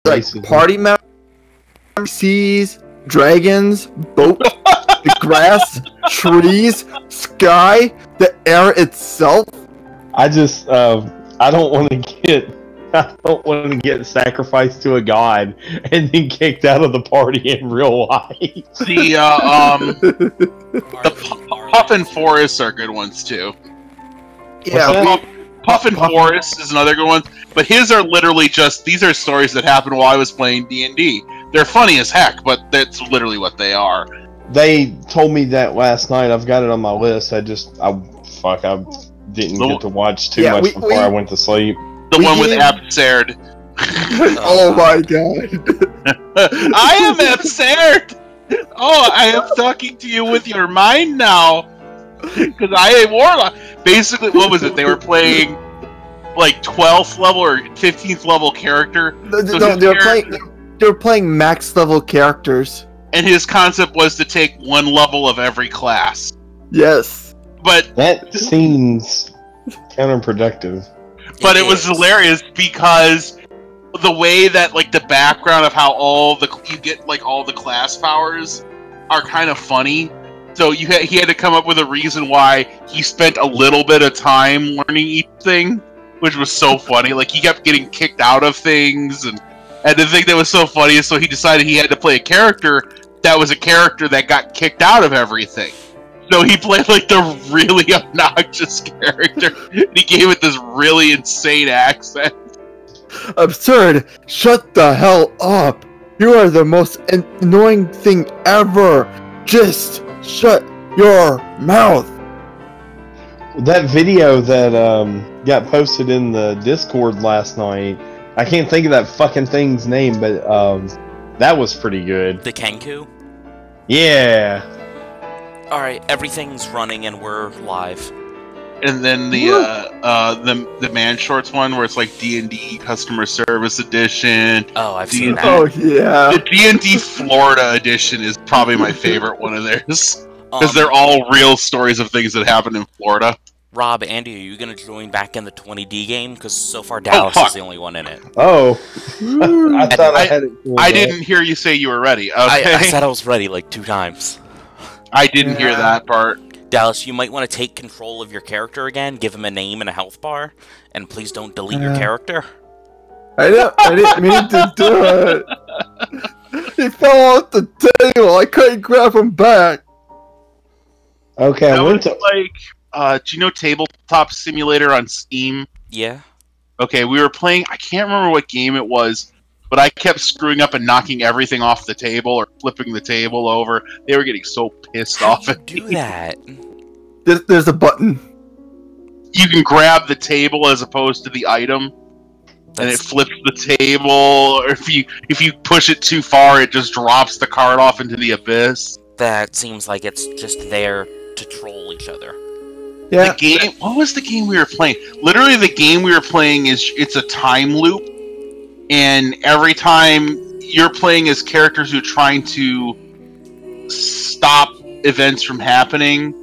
like party members, seas, dragons, boat, the grass, trees, sky, the air itself. I just, I don't want to get sacrificed to a god and then kicked out of the party in real life. The Puffin Forests are good ones too. Yeah, Puffin Forest is another good one, but his are literally just, these are stories that happened while I was playing D&D. They're funny as heck, but that's literally what they are. They told me that last night. I've got it on my list. I didn't get to watch too much before I went to sleep. The one with Absurd. Oh my god. I am Absurd! Oh, I am talking to you with your mind now. Because I am Warlock. Basically, what was it? They were playing like 12th level or 15th level character. No, they were playing max level characters. And his concept was to take one level of every class. Yes. But that seems counterproductive. But it was hilarious because the way that like the background of how you get like all the class powers are kind of funny. So he had to come up with a reason why he spent a little bit of time learning each thing, which was so funny. Like he kept getting kicked out of things, and the thing that was so funny is so he decided he had to play a character that was a character that got kicked out of everything. So he played like the really obnoxious character, and he gave it this really insane accent. Absurd! Shut the hell up! You are the most annoying thing ever! Just shut your mouth! That video that got posted in the Discord last night, I can't think of that fucking thing's name, but that was pretty good. The Kenku? Yeah. Alright, everything's running and we're live. And then the Man Shorts one where it's like D&D Customer Service Edition. Oh, I've seen that. Oh yeah. The D&D Florida Edition is probably my favorite one of theirs. Because they're all real stories of things that happened in Florida. Rob, Andy, are you going to join back in the 20D game? Because so far Dallas is the only one in it. Oh. I thought I had it. I didn't hear you say you were ready. Okay. I said I was ready like 2 times. I didn't hear that part. Dallas, you might want to take control of your character again, give him a name and a health bar, and please don't delete your character. I didn't mean to do it. He fell off the table. I couldn't grab him back. Okay, I went to do you know Tabletop Simulator on Steam? Yeah. Okay, we were playing. I can't remember what game it was, but I kept screwing up and knocking everything off the table or flipping the table over. They were getting so pissed off at me. Do that. There's a button. You can grab the table as opposed to the item, and it flips the table. Or if you push it too far, it just drops the card off into the abyss. That seems like it's just there to troll each other. Yeah. The game. What was the game we were playing? Literally, the game we were playing it's a time loop, and every time you're playing as characters who are trying to stop events from happening,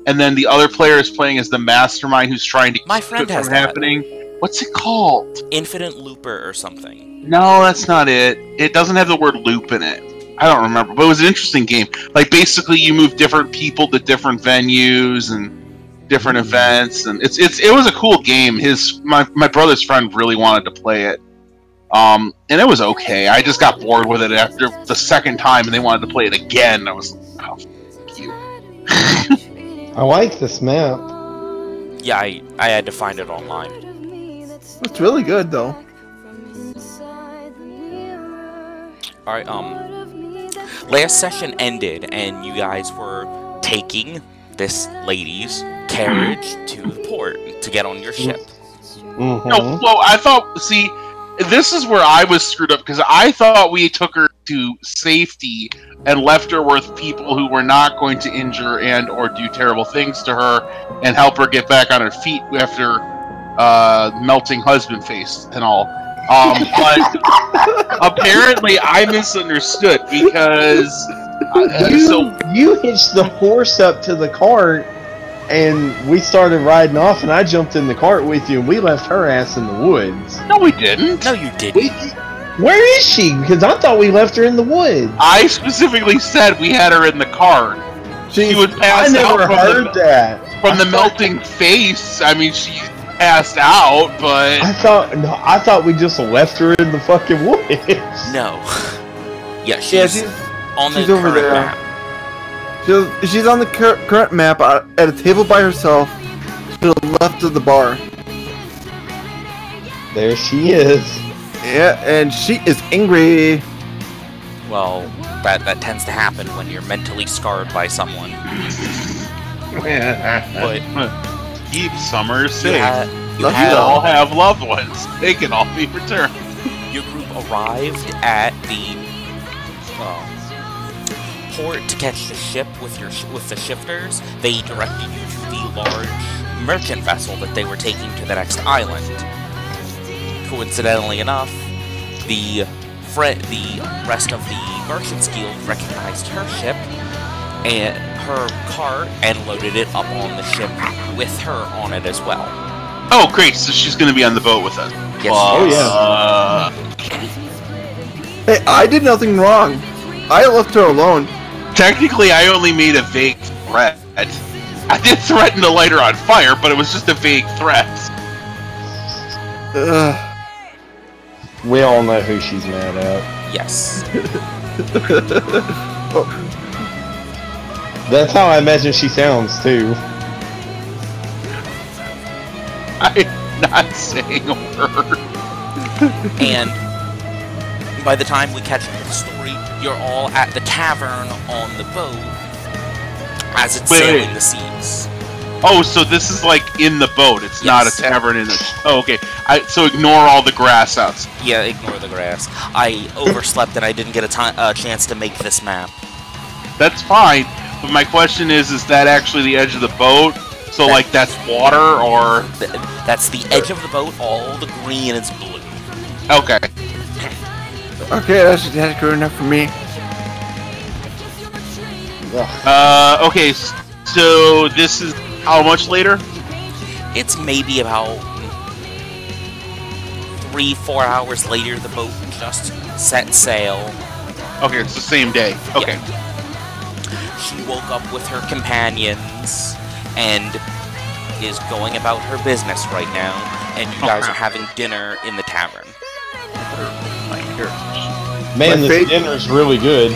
and then the other player is playing as the mastermind who's trying to My friend keep it has from that. happening. What's it called? Infinite Looper or something. No, that's not it. It doesn't have the word loop in it. I don't remember, but it was an interesting game. Like, basically, you move different people to different venues and different events, and it was a cool game. My brother's friend really wanted to play it, and it was okay. I just got bored with it after the second time, and they wanted to play it again. I was like, oh, fuck you. I like this map. Yeah, I had to find it online. It's really good though. Alright, last session ended and you guys were taking this lady's carriage to the port to get on your ship. Mm-hmm. No, well, I thought, see, this is where I was screwed up, because I thought we took her to safety and left her with people who were not going to injure and or do terrible things to her and help her get back on her feet after melting husband face and all. But apparently I misunderstood, because you hitched the horse up to the cart and we started riding off, and I jumped in the cart with you, and we left her ass in the woods. No, we didn't. No, you didn't. Where is she? Because I thought we left her in the woods. I specifically said we had her in the car. She would pass I never out heard that. From the melting face, I mean, she passed out, but... I thought we just left her in the fucking woods. No. Yeah, she's on the she's over there. map. She's on the current map at a table by herself to the left of the bar. There she is. Yeah, and she is angry. Well, that tends to happen when you're mentally scarred by someone. But keep Summer safe. You all have loved ones. They can all be returned. Your group arrived at the port to catch the ship with the shifters. They directed you to the large merchant vessel that they were taking to the next island. Coincidentally enough, the rest of the Merchants Guild recognized her ship and her cart and loaded it up on the ship with her on it as well. Oh, great! So she's going to be on the boat with us. Yes. Oh yeah. Hey, I did nothing wrong. I left her alone. Technically, I only made a vague threat. I did threaten to light her on fire, but it was just a vague threat. We all know who she's mad at. Yes. Oh. That's how I imagine she sounds, too. I'm not saying a word. And by the time we catch up with the story, you're all at the tavern on the boat as it's sailing the seas. Oh, so this is like in the boat. It's not a tavern in the... Oh, okay. So ignore all the grass outs. Yeah, ignore the grass. I overslept and I didn't get a chance to make this map. That's fine. But my question is that actually the edge of the boat? So, like, that's water, or... That's the edge of the boat. All the green is blue. Okay. Okay, that's good enough for me. Okay, so this is how much later? It's maybe about 3-4 hours later. The boat just set sail. Okay, it's the same day. Okay. Yeah. She woke up with her companions and is going about her business right now, and you guys are having dinner in the tavern. Man, this dinner's really good.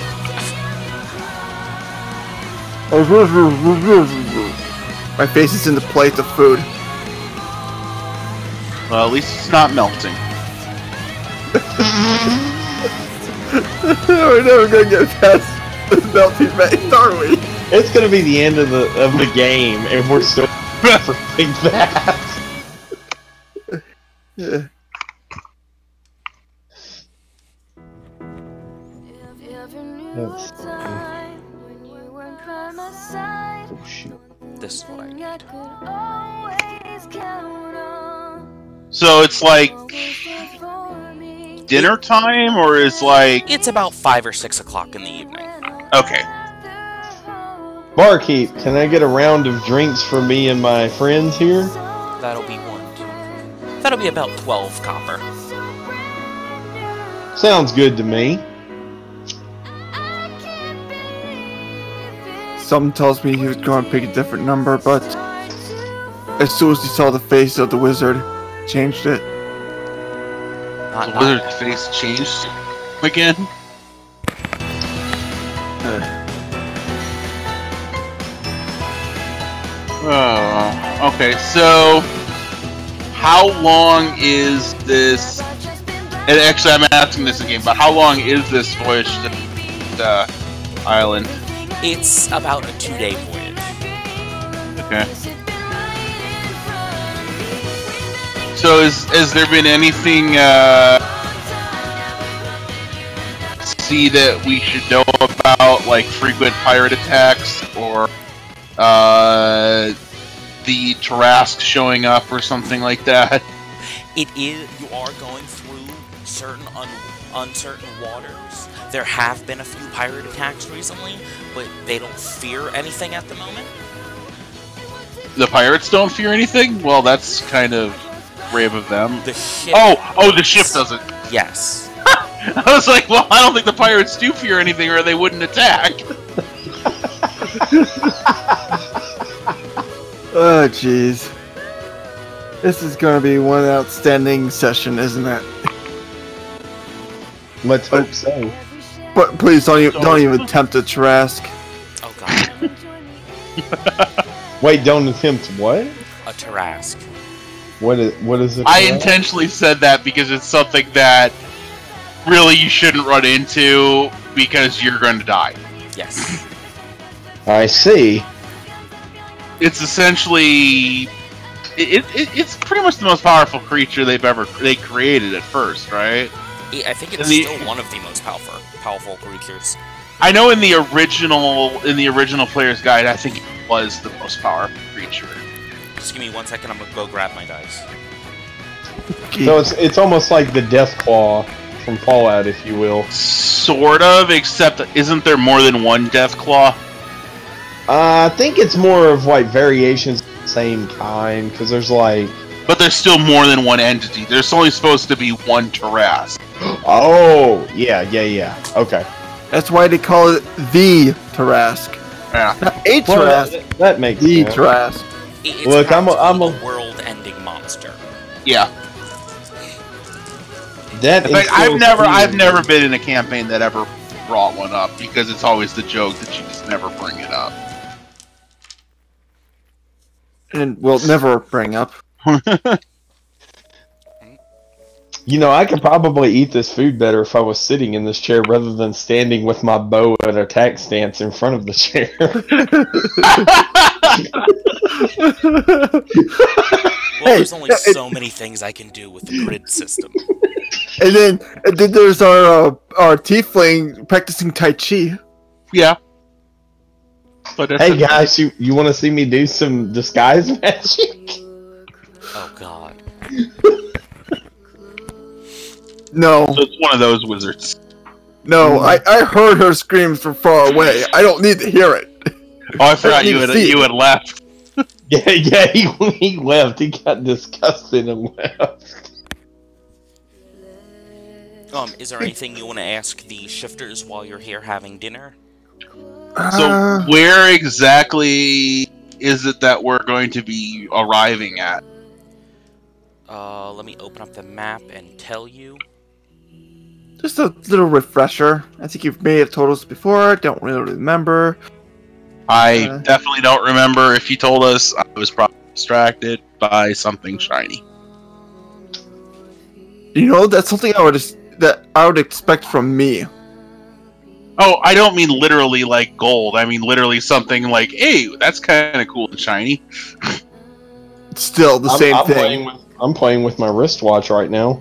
My face is in the plate of food. Well, at least it's not melting. We're never gonna get past the melting face, are we? It's gonna be the end of the game, and we're still referencing that. Yeah. Oh shit. This is what I need. So it's like dinner time, or is like... It's about 5 or 6 o'clock in the evening. Okay. Barkeep, can I get a round of drinks for me and my friends here? That'll be that'll be about 12 copper. Sounds good to me. Something tells me he was going to pick a different number, but as soon as he saw the face of the wizard, changed it. The wizard's face changed again? Oh, okay, so how long is this? And actually, I'm asking this again, but how long is this voyage to the island? It's about a 2-day voyage. Okay. So, has there been anything see that we should know about, like frequent pirate attacks or the Tarask showing up or something like that? It is. You are going through certain uncertain waters. There have been a few pirate attacks recently, but they don't fear anything at the moment. The pirates don't fear anything? Well, that's kind of brave of them. The ship. Oh, the ship doesn't. Yes. I was like, well, I don't think the pirates do fear anything, or they wouldn't attack. Oh, jeez. This is going to be one outstanding session, isn't it? Let's hope so. But please don't even attempt a Trask. Oh god. Wait, don't attempt what? A Tarask. What is it? I intentionally said that because it's something that really you shouldn't run into because you're going to die. Yes. I see. It's essentially it's pretty much the most powerful creature they created at first, right? I think it's still one of the most powerful creatures. I know in the original player's guide, I think it was the most powerful creature. Just give me 1 second. I'm gonna go grab my dice. So it's almost like the Death Claw from Fallout, if you will. Sort of, except isn't there more than one Death Claw? I think it's more of like variations of the same kind, because there's like... But there's still more than one entity. There's only supposed to be one Tarask. Oh, yeah. Okay. That's why they call it the Tarask. Yeah. Not a Tarask. Well, that makes the sense. Tarask. It's Look, I'm a world-ending monster. Yeah. That In fact, I've never been in a campaign that ever brought one up because it's always the joke that you just never bring it up. And we'll never bring up. You know, I could probably eat this food better if I was sitting in this chair rather than standing with my bow at attack stance in front of the chair. Well, there's only so many things I can do with the grid system. And then there's our tiefling practicing Tai Chi. Yeah. But Hey guys, you want to see me do some disguise magic? Oh god. No. So it's one of those wizards. No, I heard her screams from far away. I don't need to hear it. Oh, I forgot you had left. Yeah, he left. He got disgusted and left. Is there anything you want to ask the shifters while you're here having dinner? So where exactly is it that we're going to be arriving at? Let me open up the map and tell you. Just a little refresher. I think you may have told us before. Don't really remember. I definitely don't remember. If you told us, I was probably distracted by something shiny. You know, that's something I would expect from me. Oh, I don't mean literally like gold. I mean literally something like, hey, that's kind of cool and shiny. Still the same thing. I'm playing with my wristwatch right now.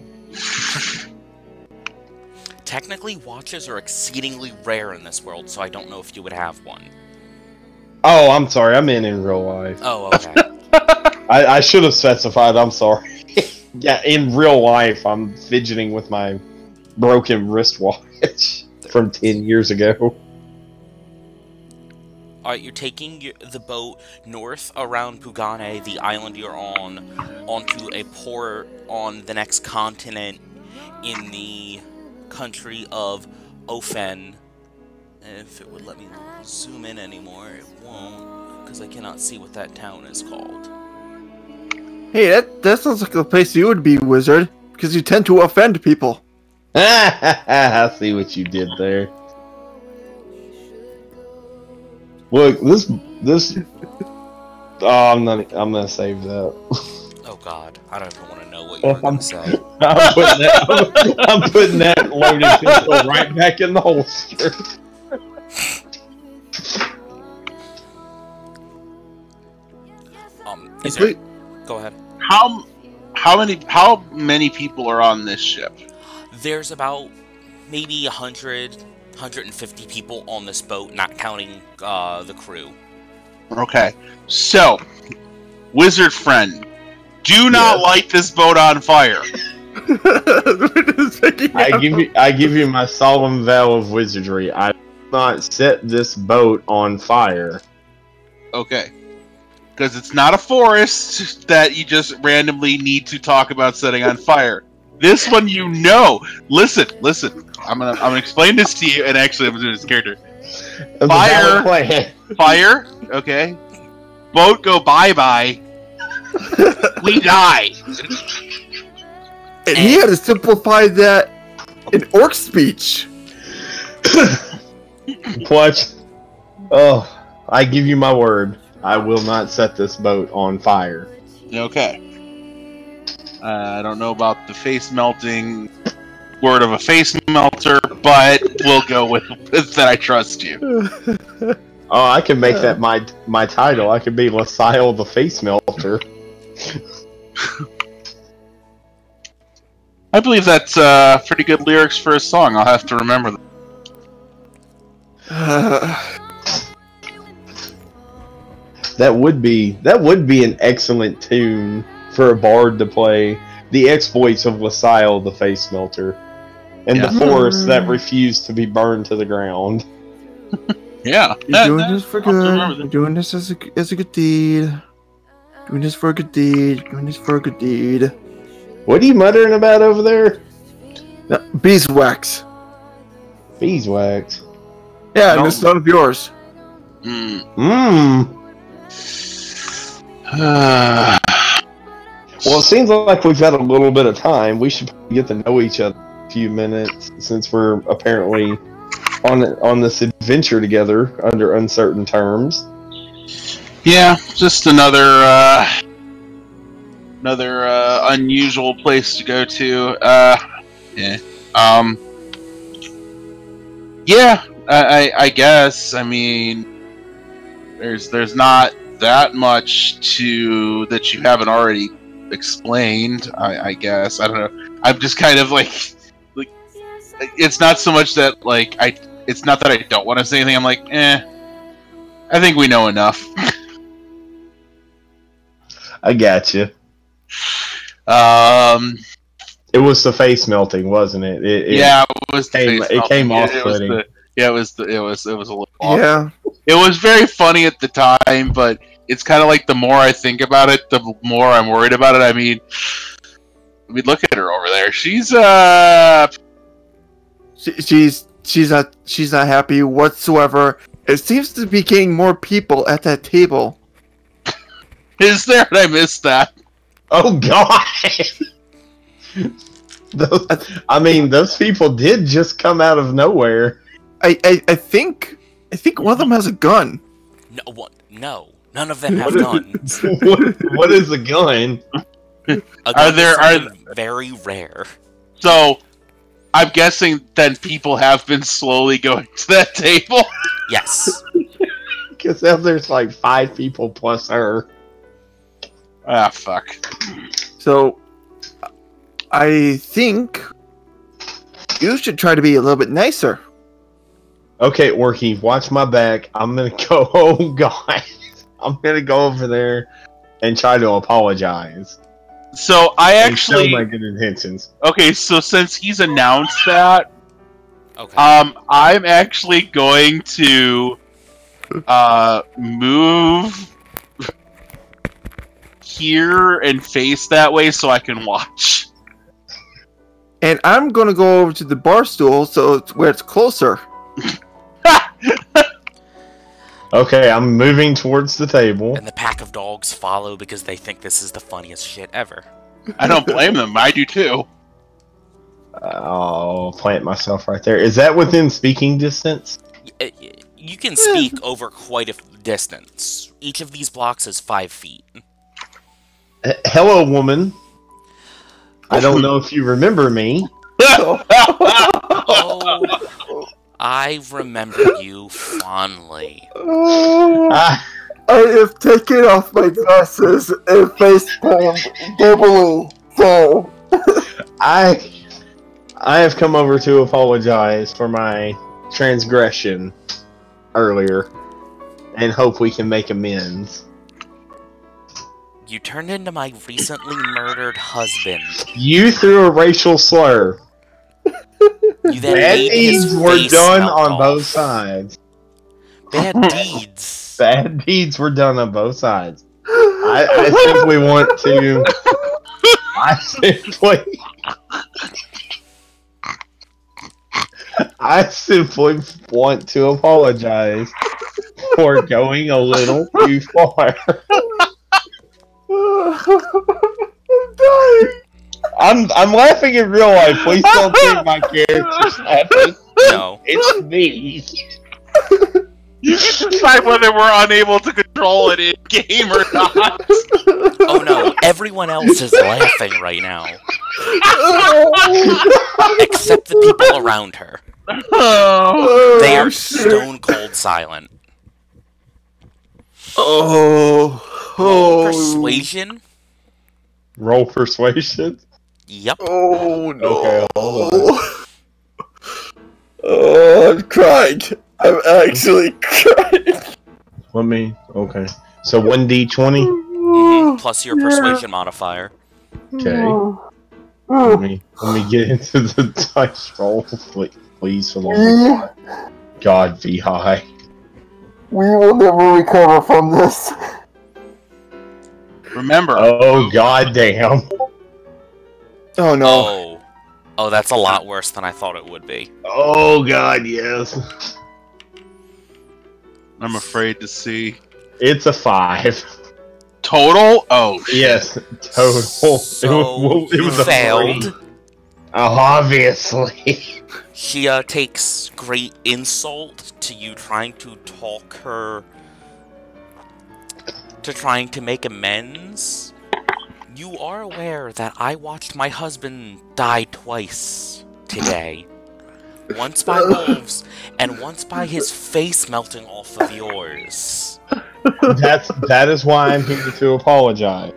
Technically, watches are exceedingly rare in this world, so I don't know if you would have one. Oh, I'm sorry. I meant in real life. Oh, okay. I should have specified. I'm sorry. Yeah, in real life, I'm fidgeting with my broken wristwatch from 10 years ago. Alright, you're taking the boat north around Pugane, the island you're on, onto a port on the next continent in the country of Ofen. If it would let me zoom in anymore, it won't, because I cannot see what that town is called. Hey, that sounds like the place you would be, wizard, because you tend to offend people. I see what you did there. Look, this. Oh, I'm gonna save that. Oh God, I don't even want to know what you're going to say. I'm putting that loaded pistol right back in the holster. Is there? Go ahead. How many people are on this ship? There's about maybe 100, 150 people on this boat, not counting the crew. Okay, so wizard friend, do not light this boat on fire. I give you my solemn vow of wizardry. I will not set this boat on fire. Okay. Because it's not a forest that you just randomly need to talk about setting on fire. This one you know. Listen. I'm gonna explain this to you, and actually, I'm doing this character. Fire. Fire. Okay. Boat go bye. We die. And he had to simplify that in orc speech. What? Oh, I give you my word. I will not set this boat on fire. Okay. I don't know about the face melting word of a face melter, but we'll go with that. I trust you. Oh, I can make that my title. I could be LaSile the Face Melter. I believe that's pretty good lyrics for a song. I'll have to remember them. That would be an excellent tune for a bard to play. The exploits of LaSile the Face Melter, and the forest that refused to be burned to the ground. Yeah, You're doing this for good. You're doing this as a good deed. Doing this for a good deed. Doing this for a good deed. What are you muttering about over there? No, beeswax. Beeswax. Yeah, No. and it's none of yours. Well, it seems like we've had a little bit of time. We should probably get to know each other in a few minutes, since we're apparently on this adventure together under uncertain terms. Yeah, just another unusual place to go to. Yeah. I guess. I mean, there's not that much to that you haven't already explained. I guess. I don't know. I'm just kind of like it's not so much that it's not that I don't want to say anything. I'm like, I think we know enough. I gotcha. It was the face melting, wasn't it? Yeah, it was. It came off-putting. It was a little off. Yeah. It was very funny at the time, but it's kind of like the more I think about it, the more I'm worried about it. I mean, look at her over there. She's she's not happy whatsoever. It seems to be getting more people at that table. Is there? I missed that. Oh God! Those people did just come out of nowhere. I think one of them has a gun. No, none of them have guns. What is a gun? Are very rare. So, I'm guessing then people have been slowly going to that table. Yes. Because there's like 5 people plus her. Ah, fuck. So, I think you should try to be a little bit nicer. Okay, Orky, watch my back. I'm gonna go. Oh God, I'm gonna go over there and try to apologize. So I actually show my good intentions. Okay, so since he's announced that, Okay. I'm actually going to move here and face that way so I can watch. And I'm gonna go over to the bar stool so it's where it's closer. Okay, I'm moving towards the table. And the pack of dogs follow because they think this is the funniest shit ever. I don't blame them. I do too. I'll plant myself right there. Is that within speaking distance? You can speak over quite a distance. Each of these blocks is 5 feet. Hello, woman. I don't know if you remember me. Oh, I remember you fondly. I have taken off my glasses and face palm doubly. So I have come over to apologize for my transgression earlier and hope we can make amends. You turned into my recently murdered husband. You threw a racial slur. You then Bad made his deeds were face done melt on off. both sides. Bad deeds. Bad deeds were done on both sides. I simply want to. I simply want to apologize for going a little too far. I'm dying. I'm laughing in real life. Please don't think my character's laughing. No. It's me. You can decide whether we're unable to control it in game or not. Oh no, everyone else is laughing right now. Except the people around her. They are stone cold silent. Persuasion? Roll persuasion? Yep. Oh no. Okay, hold on. Oh, I'm crying. I'm actually crying. Let me. Okay. So 1d20. Plus your persuasion modifier. Okay. Let me get into the dice roll, please. For long. God be high. We will never recover from this. Remember. Oh god damn. Oh no. Oh, that's a lot worse than I thought it would be. Oh god, yes. I'm afraid to see. It's a 5. Total? Oh, shit. Yes, total. So it was a failed. 3. Obviously. She takes great insult to you trying to talk her to trying to make amends. You are aware that I watched my husband die twice today. Once by wolves, and once by his face melting off of yours. That is why I'm here to apologize.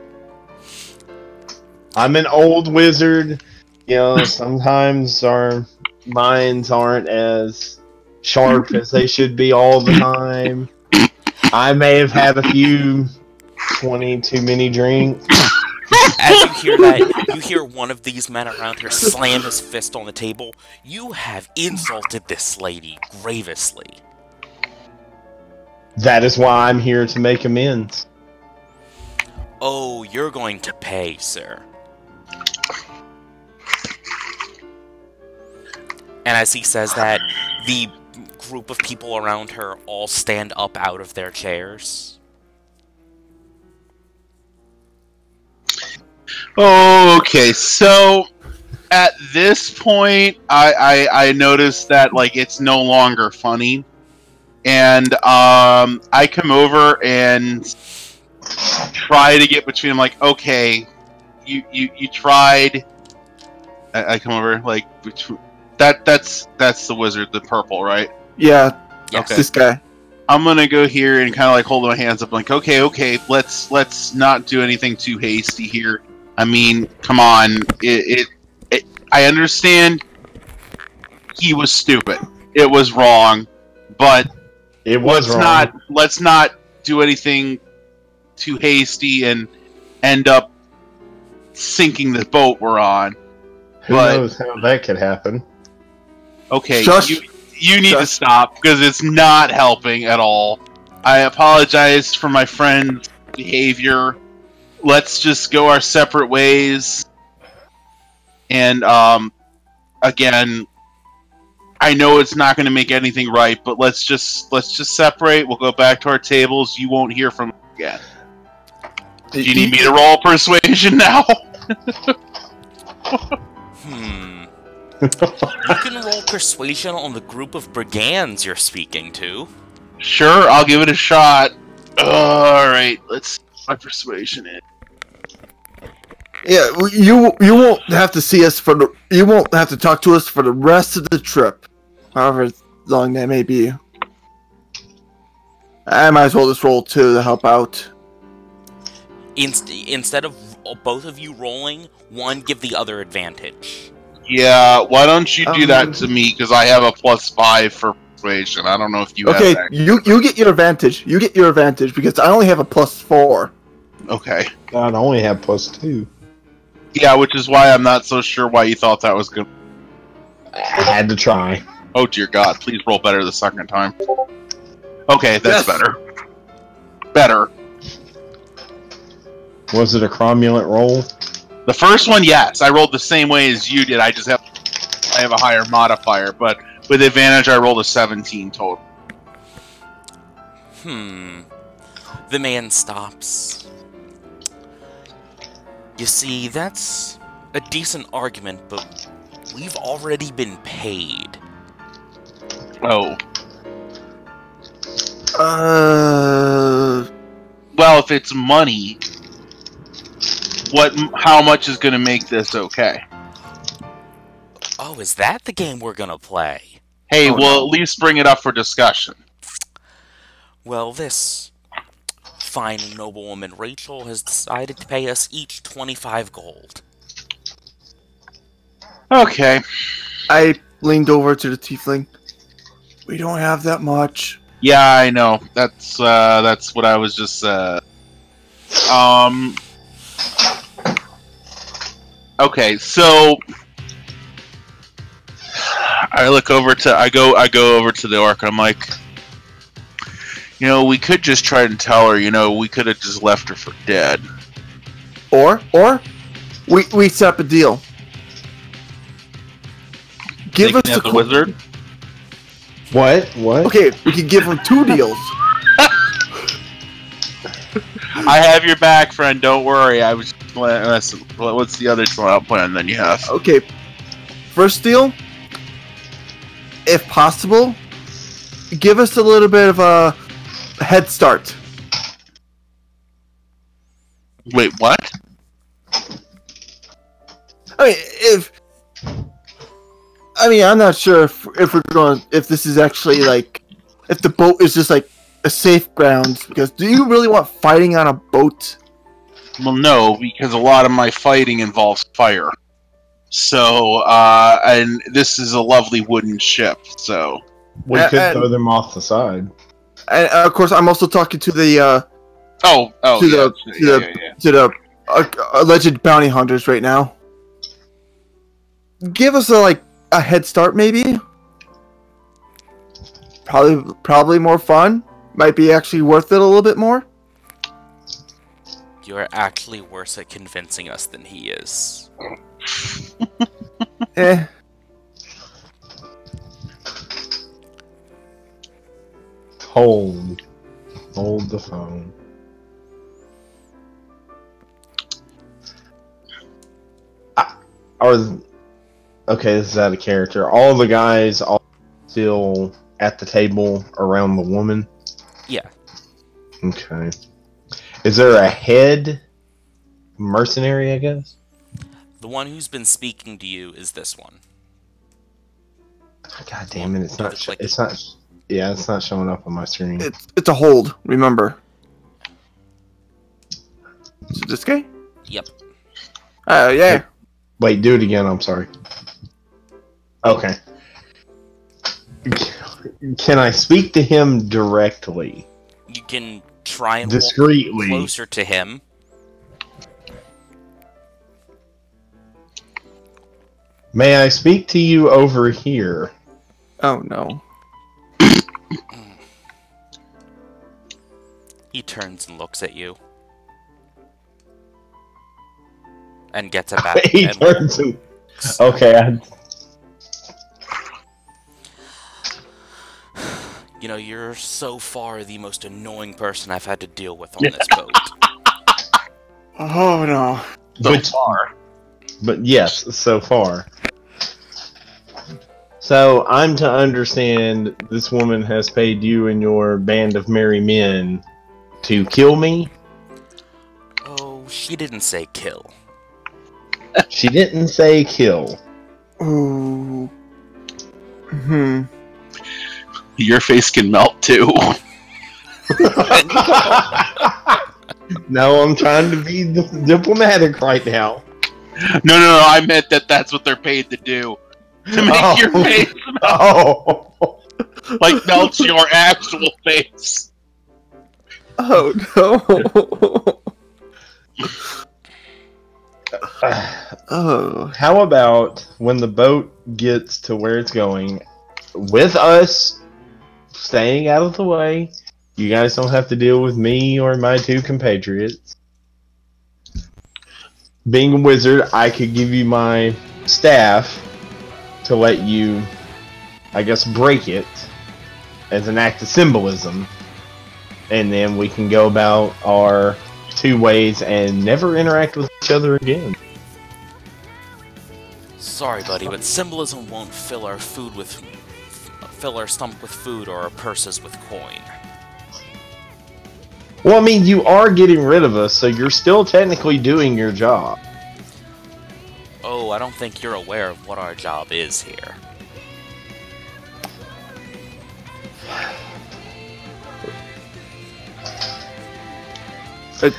I'm an old wizard. You know, sometimes our minds aren't as sharp as they should be all the time. I may have had a few 20 too many drinks. As you hear that, you hear one of these men around her slam his fist on the table. You have insulted this lady grievously. That is why I'm here to make amends. Oh, you're going to pay, sir. And as he says that, the group of people around her all stand up out of their chairs. Okay, so at this point, I noticed that like it's no longer funny, and I come over and try to get between them. Like, okay, you tried. I come over like that's the wizard, the purple, right? Yeah. Yes. Okay. This guy. I'm gonna go here and kind of like hold my hands up, like, okay, let's not do anything too hasty here. I mean, come on. I understand he was stupid. It was wrong, but It was wrong. let's not do anything too hasty and end up sinking the boat we're on. Who knows how that could happen? Okay, Shush. you need to Shush. stop because it's not helping at all. I apologize for my friend's behavior. Let's just go our separate ways. And again, I know it's not going to make anything right, but let's just separate. We'll go back to our tables. You won't hear from us again. Do you need me to roll persuasion now? You can roll persuasion on the group of brigands you're speaking to. Sure, I'll give it a shot. Alright, let's see my persuasion in. Yeah, you won't have to see us you won't have to talk to us for the rest of the trip, however long that may be. I might as well just roll 2 to help out. Instead of both of you rolling, one give the other advantage. Yeah, why don't you do that to me, because I have a +5 for persuasion. I don't know if you have that. you get your advantage. You get your advantage, because I only have a +4. Okay. God, I only have +2. Yeah, which is why I'm not so sure why you thought that was good. I had to try. Oh dear God, please roll better the second time. Okay, that's better. Better. Was it a cromulent roll? The first one, yes. I rolled the same way as you did. I have a higher modifier, but With advantage, I rolled a 17 total. The man stops. You see, that's a decent argument, but we've already been paid. Oh. Well, if it's money, how much is going to make this okay? Oh, is that the game we're gonna play? Hey, we'll at least bring it up for discussion. Well, this fine noblewoman Rachel has decided to pay us each 25 gold. Okay. I leaned over to the tiefling. We don't have that much. Yeah, I know. That's what I was just. Okay, so I go over to the orc and I'm like, we could just try and tell her, we could have just left her for dead. Or we set up a deal. Give us the wizard. What? Okay, we could give him 2 deals. I have your back, friend. Don't worry. I was. What's the other plan then you have? Okay. First deal, if possible, give us a little bit of a head start. Wait, what? I'm not sure if this is actually if the boat is just like a safe ground, because do you really want fighting on a boat? Well, no, because a lot of my fighting involves fire. So, and this is a lovely wooden ship, so... We could throw them off the side. And, of course, I'm also talking to the, to the alleged bounty hunters right now. Give us a head start, maybe? Probably more fun. Might be actually worth it a little bit more. You're actually worse at convincing us than he is. Hold the phone. Okay, this is out of character. All the guys are still at the table around the woman? Yeah. Okay. Is there a head mercenary, I guess? The one who's been speaking to you is this one. God damn it! It's not. Yeah, it's not showing up on my screen. It's a hold. Remember. Is it this guy? Yep. Yeah. Wait, do it again. I'm sorry. Okay. Can I speak to him directly? You can try and discreetly walk closer to him. May I speak to you over here? Oh no. He turns and looks at you. And gets it back. He turns and... Okay, you're so far the most annoying person I've had to deal with on this boat. Oh no. So far. But yes, so far. So I'm to understand this woman has paid you and your band of merry men to kill me? Oh, she didn't say kill. She didn't say kill. Ooh. Your face can melt too. No, I'm trying to be diplomatic right now. No, I meant that's what they're paid to do. To make your face melt. Oh. Like melts your actual face. Oh no. Oh. How about when the boat gets to where it's going, with us staying out of the way, you guys don't have to deal with me or my 2 compatriots. Being a wizard, I could give you my staff to let you I guess, break it as an act of symbolism. And then we can go about our 2 ways and never interact with each other again. Sorry, buddy, but symbolism won't fill our stomach with food or our purses with coin. Well, I mean, you are getting rid of us, so you're still technically doing your job. Oh, I don't think you're aware of what our job is here.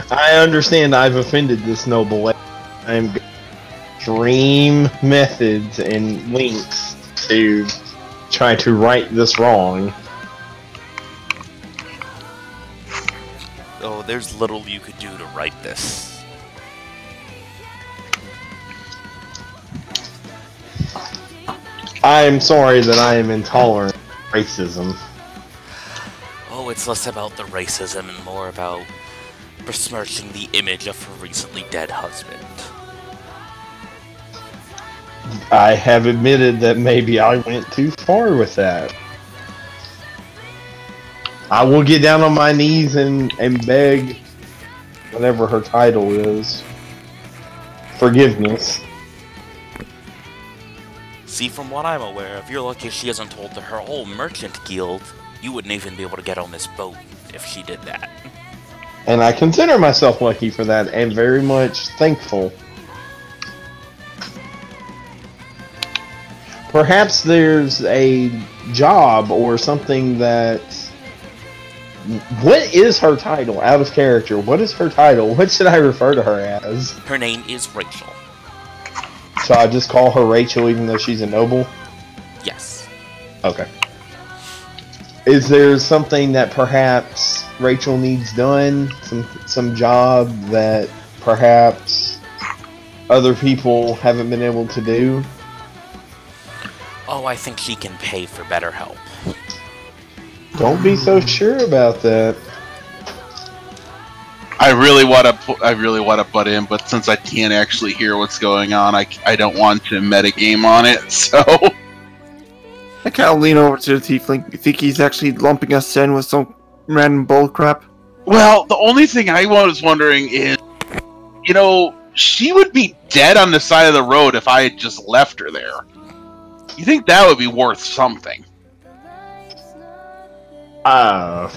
I understand I've offended this noble lady. I'm dream methods and links to try to right this wrong. Oh, there's little you could do to right this. I'm sorry that I am intolerant of racism. Oh, it's less about the racism and more about besmirching the image of her recently dead husband. I have admitted that maybe I went too far with that. I will get down on my knees and beg, whatever her title is, forgiveness. See, from what I'm aware of, you're lucky she hasn't told her whole merchant guild. You wouldn't even be able to get on this boat if she did that. And I consider myself lucky for that and very much thankful. Perhaps there's a job or something that... What is her title? Out of character. What is her title? What should I refer to her as? Her name is Rachel. So I just call her Rachel even though she's a noble? Yes. Okay. Is there something that perhaps Rachel needs done? Some job that perhaps other people haven't been able to do? Oh, I think she can pay for better help. Don't be so sure about that. I really want to butt in, but since I can't actually hear what's going on, I don't want to metagame on it. So I kind of lean over to the tiefling. You think he's actually lumping us in with some random bull crap? well, the only thing I was wondering is, you know, she would be dead on the side of the road if I had just left her there. You think that would be worth something? I'm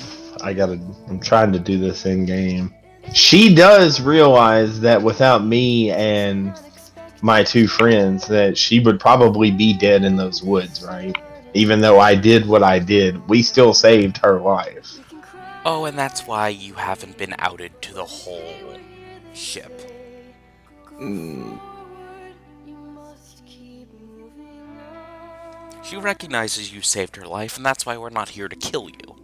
trying to do this in game. She does realize that without me and my 2 friends, that she would probably be dead in those woods, right? Even though I did what I did, we still saved her life. Oh, and that's why you haven't been outed to the whole ship. She recognizes you saved her life, and that's why we're not here to kill you.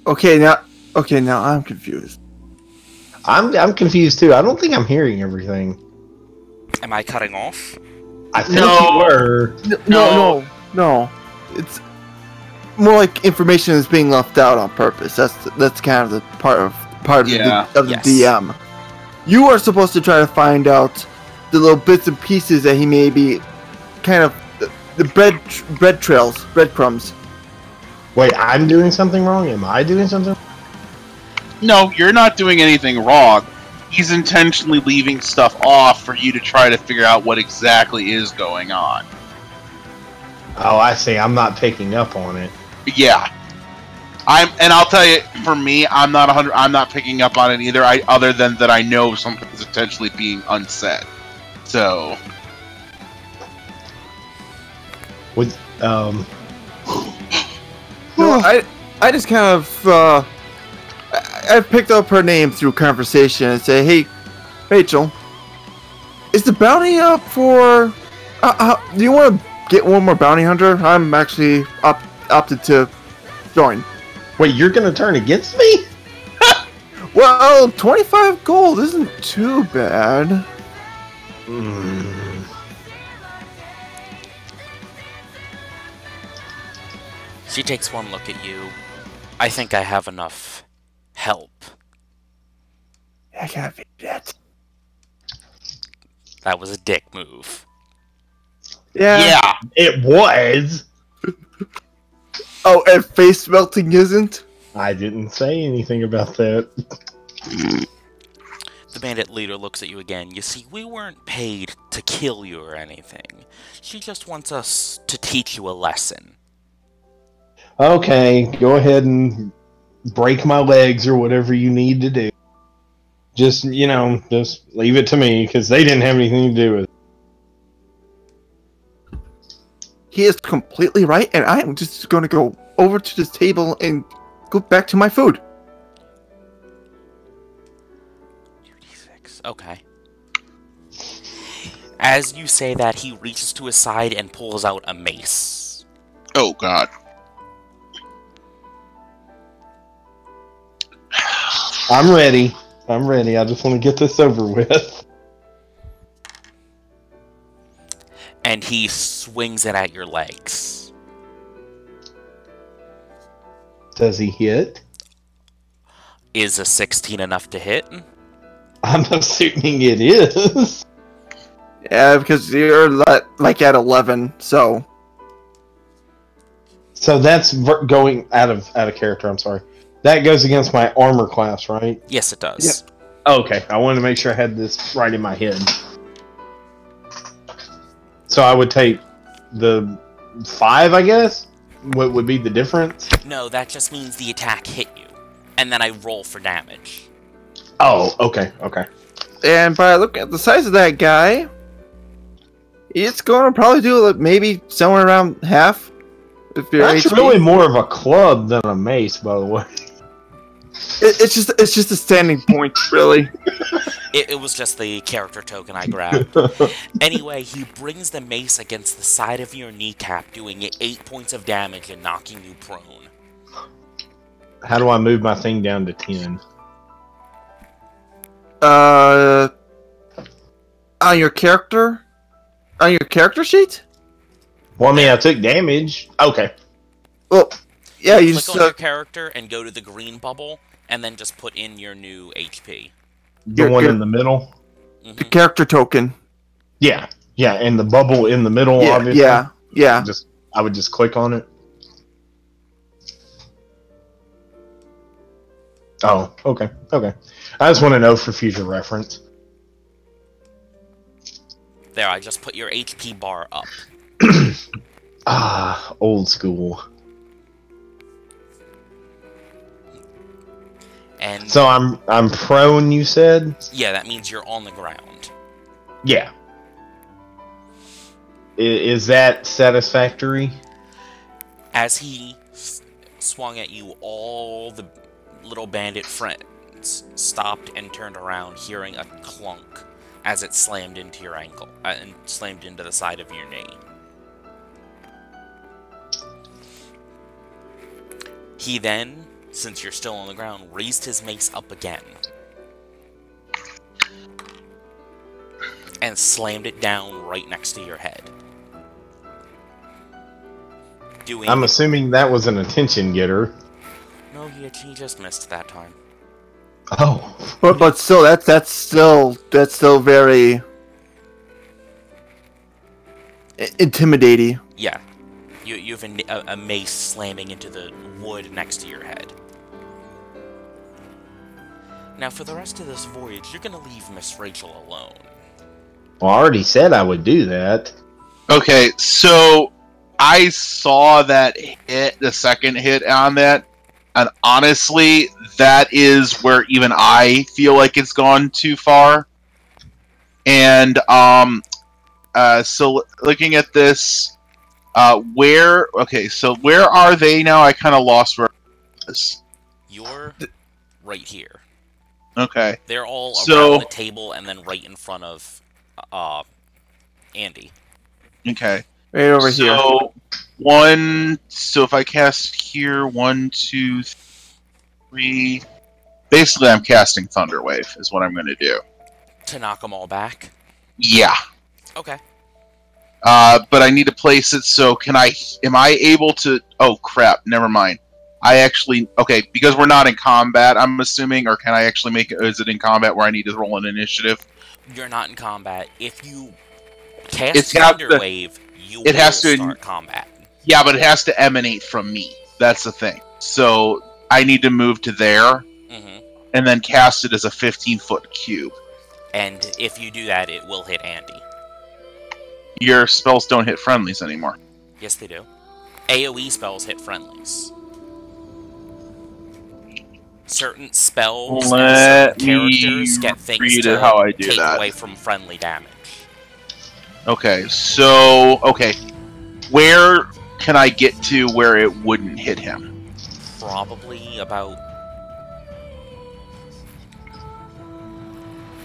Okay, now I'm confused. I'm confused too. I don't think I'm hearing everything. Am I cutting off? I think you were. No. It's more like information is being left out on purpose. That's kind of the part of the DM. You are supposed to try to find out the little bits and pieces that he may be kind of the breadcrumbs. Wait, I'm doing something wrong? Am I doing something? No, you're not doing anything wrong. He's intentionally leaving stuff off for you to try to figure out what exactly is going on. Oh, I see. I'm not picking up on it. Yeah. I'll tell you, for me, I'm not picking up on it either. Other than that, I know something's intentionally being unsaid. So, with No, I just kind of I picked up her name through conversation and say, "Hey, Rachel, is the bounty up for? Do you want to get one more bounty hunter? I'm actually opted to join." Wait, you're gonna turn against me? Well, 25 gold isn't too bad. She takes one look at you. I think I have enough help. I gotta be that. That was a dick move. Yeah. It was. Oh, and face melting isn't? I didn't say anything about that. The bandit leader looks at you again. You see, we weren't paid to kill you or anything. She just wants us to teach you a lesson. Okay, go ahead and break my legs or whatever you need to do. Just, just leave it to me, because they didn't have anything to do with it. He is completely right, and I am just going to go over to this table and go back to my food. 2d6. Okay. As you say that, he reaches to his side and pulls out a mace. Oh, God. I'm ready. I just want to get this over with. And he swings it at your legs. Does he hit? Is a 16 enough to hit? I'm assuming it is. Yeah, because you're like at 11, so. So that's going out of character. I'm sorry. That goes against my armor class, right? Yes, it does. Yep. Okay, I wanted to make sure I had this right in my head. So I would take the 5, I guess? What would be the difference? No, that just means the attack hit you. And then I roll for damage. Oh, okay. And by looking at the size of that guy, it's going to probably do maybe somewhere around half. If you're That's HP. really more of a club than a mace, by the way. It's just a standing point, really. It was just the character token I grabbed. Anyway, he brings the mace against the side of your kneecap, doing 8 points of damage and knocking you prone. How do I move my thing down to 10? On your character sheet? Well, I mean, I took damage. Okay. Well, yeah, you Click just on your character and go to the green bubble, and then just put in your new HP. The one in the middle? The character token. Yeah, and the bubble in the middle, Yeah, obviously. yeah. I would just click on it. Oh, okay. I just want to know for future reference. There, I just put your HP bar up. Old school. And so I'm prone, you said? Yeah, that means you're on the ground. Yeah. Is that satisfactory? As he swung at you, all the little bandit friends stopped and turned around, hearing a clunk as it slammed into your ankle and slammed into the side of your knee. He then, since you're still on the ground, raised his mace up again and slammed it down right next to your head. I'm assuming that was an attention getter. No, he just missed that time. Oh, but still, that's still very intimidating. Yeah, you have a mace slamming into the wood next to your head. Now, for the rest of this voyage, you're gonna leave Miss Rachel alone. Well, I already said I would do that. Okay, so I saw that hit, the second hit on that, and honestly, that is where even I feel like it's gone too far. And so looking at this, where are they now? I kind of lost where I was. You're right here. Okay. They're all around the table and then right in front of Andy. Okay. Right over here. So if I cast here, 1, 2, 3. Basically, I'm casting Thunderwave, is what I'm going to do. To knock them all back? Yeah. Okay. But I need to place it, so am I able to... Oh, crap, never mind. Because we're not in combat, I'm assuming, or can I actually make it... Is it in combat where I need to roll an initiative? You're not in combat. If you cast Thunderwave, you it has to start combat. Yeah, but it has to emanate from me. That's the thing. So I need to move to there, and then cast it as a 15-foot cube. And if you do that, it will hit Andy. Your spells don't hit friendlies anymore. Yes, they do. AoE spells hit friendlies. Certain spells and certain characters get things to take away from friendly damage. Okay, so... Okay. Where can I get to where it wouldn't hit him? Probably about...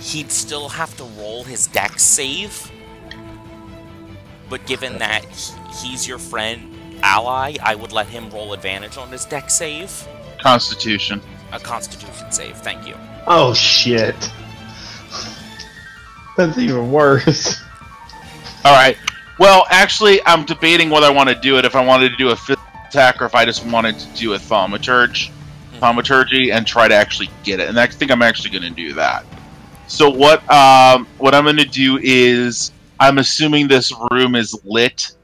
He'd still have to roll his dex save. But given that he's your friend, ally, I would let him roll advantage on his dex save. Constitution. A Constitution save, thank you. Oh, shit. That's even worse. Alright. Well, actually, I'm debating whether I want to do it, if I wanted to do a fifth attack, or if I just wanted to do a thaumaturgy, and try to actually get it. And I think I'm actually going to do that. So what I'm going to do is, I'm assuming this room is lit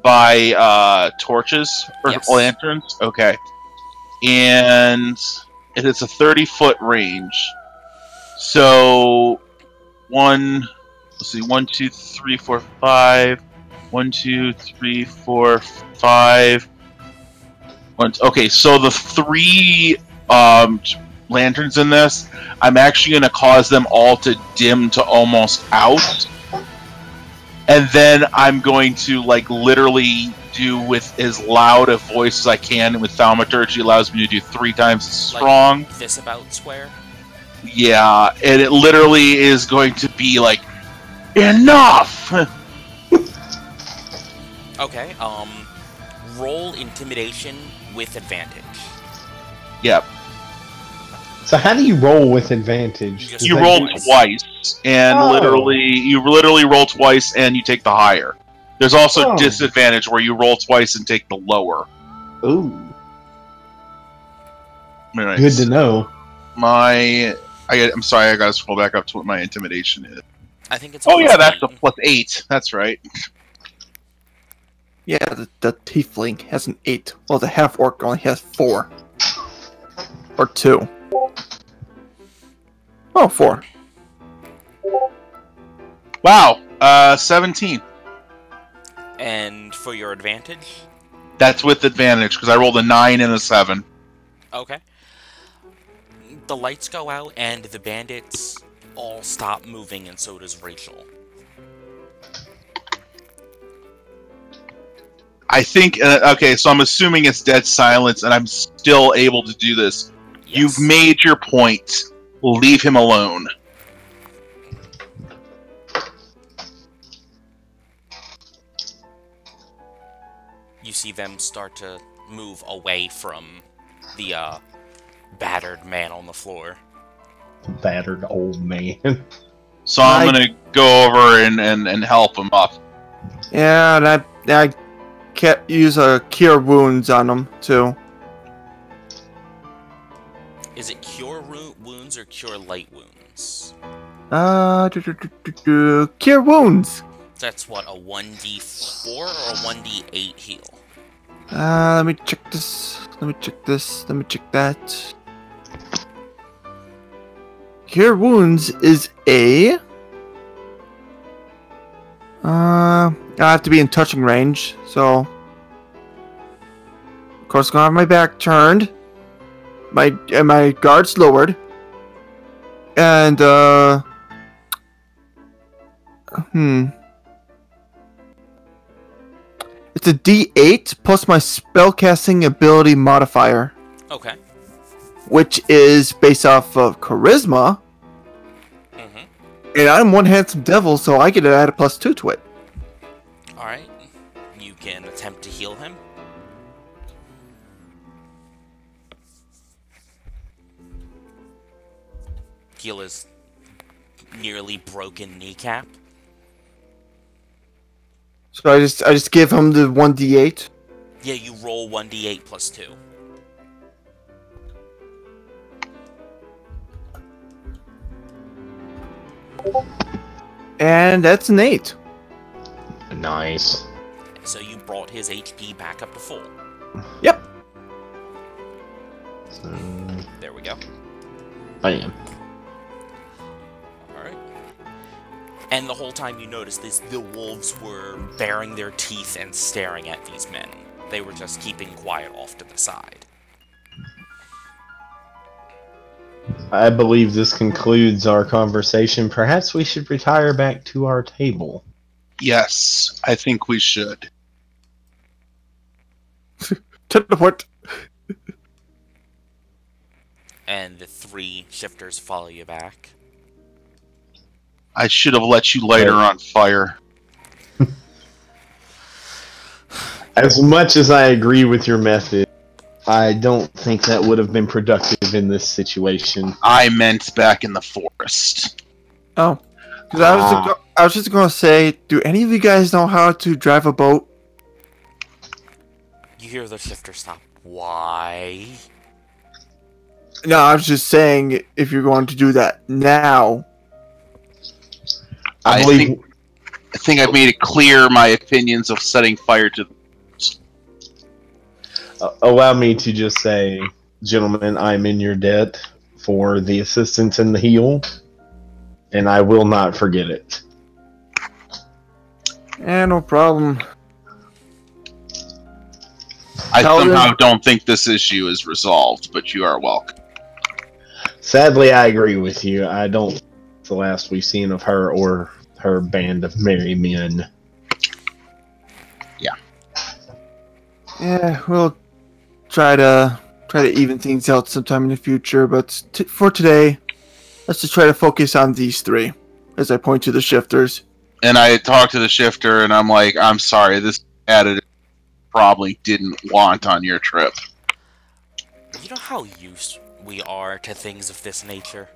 by torches, or lanterns? Okay. And it is a 30-foot range. So, 1, 2, 3, 4, 5. 1, 2, 3, 4, 5. Okay, so the 3 lanterns in this, I'm actually going to cause them all to dim to almost out. And then I'm going to, like, literally do with as loud a voice as I can. With thaumaturgy, allows me to do 3 times as strong. Like this about square? Yeah, and it literally is going to be like, enough! Okay, roll intimidation with advantage. Yep. So how do you roll with advantage? You roll twice, and you literally roll twice, and you take the higher. There's also disadvantage where you roll twice and take the lower. Ooh. Right. Good to know. I'm sorry, I gotta scroll back up to what my intimidation is. I think it's. Oh yeah, that's a +8. That's right. Yeah, the tiefling has an 8. Well, the half orc only has 4. Or 2. Oh, 4. Wow, 17. And for your advantage? That's with advantage, because I rolled a 9 and a 7. Okay. The lights go out, and the bandits all stop moving, and so does Rachel. I think, okay, so I'm assuming it's dead silence, and I'm still able to do this. Yes. You've made your point. Leave him alone. You see them start to move away from the battered man on the floor. Battered old man. So I'm gonna go over and help him up. Yeah, and I can't use a cure wounds on him too. Is it cure wounds or cure light wounds? Cure wounds. That's what, a 1d4 or a 1d8 heal? Let me check this. Let me check this. Let me check that. Cure wounds is a. I have to be in touching range, so. Of course, gonna have my back turned. My guard's lowered. And it's a D8 plus my spellcasting ability modifier. Okay. Which is based off of charisma. And I'm one handsome devil, so I get to add a +2 to it. Alright. You can attempt to heal him. Heal his nearly broken kneecap. So I just give him the 1d8. Yeah, you roll 1d8 +2. And that's an 8. Nice. So you brought his HP back up to full. Yep. So, There we go. bam. Alright. And the whole time you noticed this, the wolves were baring their teeth and staring at these men. They were just keeping quiet off to the side. I believe this concludes our conversation. Perhaps we should retire back to our table. Yes, I think we should. Teleport. And the 3 shifters follow you back. I should have let you light her on fire. As much as I agree with your method, I don't think that would have been productive in this situation. I meant back in the forest. Oh. Because I was just going to say, do any of you guys know how to drive a boat? You hear the shifter stop. Why? No, I was just saying, if you're going to do that now. I think I've made it clear my opinions of setting fire to. Allow me to just say, gentlemen, I'm in your debt for the assistance and the heal, and I will not forget it. No problem. I somehow don't think this issue is resolved, but you are welcome. Sadly, I agree with you. I don't think it's the last we've seen of her or her band of merry men. Yeah. Yeah, we'll try to even things out sometime in the future, but for today, let's just try to focus on these 3, as I point to the shifters. And I talked to the shifter, and I'm like, I'm sorry, this additive probably didn't want on your trip. You know how used we are to things of this nature?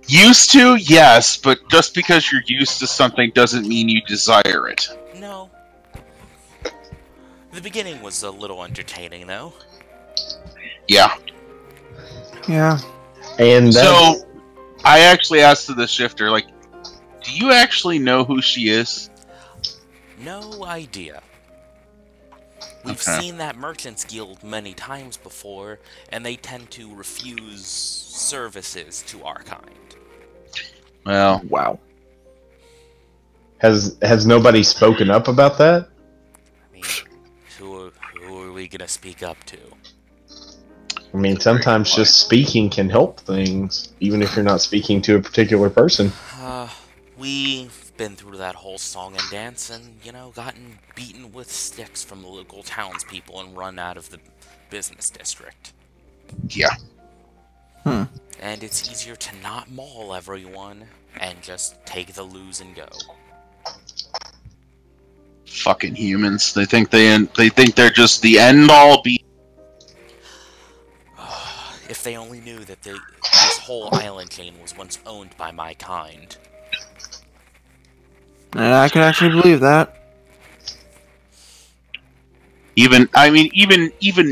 Used to, yes, but just because you're used to something doesn't mean you desire it. No. The beginning was a little entertaining, though. Yeah. Yeah. And so, I actually asked the shifter, like, do you actually know who she is? No idea. We've seen that Merchants Guild many times before, and they tend to refuse services to our kind. Well, wow. Has nobody spoken up about that? I mean, who are we gonna speak up to? I mean, sometimes just speaking can help things, even if you're not speaking to a particular person. We've been through that whole song and dance and, you know, gotten beaten with sticks from the local townspeople and run out of the business district. Yeah. And it's easier to not maul everyone and just take the lose and go. Fucking humans. They think they're just the end-all be. If they only knew that this whole island chain was once owned by my kind. I can actually believe that. Even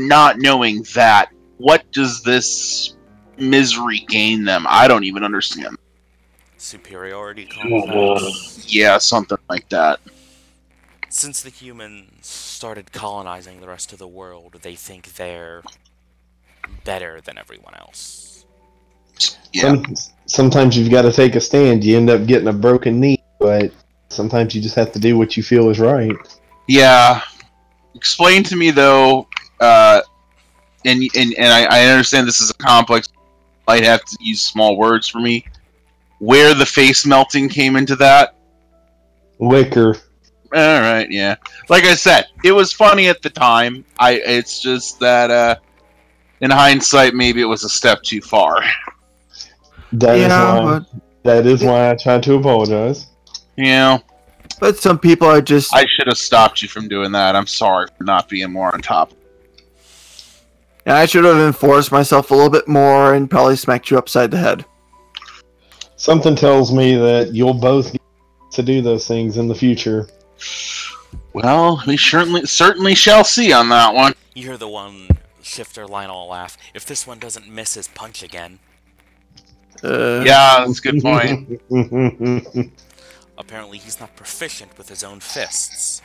not knowing that, what does this misery gain them? I don't even understand. Superiority complex. Yeah, something like that. Since the humans started colonizing the rest of the world, they think they're better than everyone else. Yeah. Sometimes you've got to take a stand. You end up getting a broken knee, but sometimes you just have to do what you feel is right. Yeah. Explain to me, though, and I understand this is a complex, might have to use small words for me, where the face melting came into that? Liquor. Alright, yeah. Like I said, it was funny at the time. It's just that, in hindsight, maybe it was a step too far. That is why I tried to apologize. Yeah. But some people are just... I should have stopped you from doing that. I'm sorry for not being more on top. Yeah, I should have enforced myself a little bit more and probably smacked you upside the head. Something tells me that you'll both get to do those things in the future. Well, we certainly shall see on that one. You hear the one shifter Lionel laugh. If this one doesn't miss his punch again. Yeah, that's a good point. apparently he's not proficient with his own fists.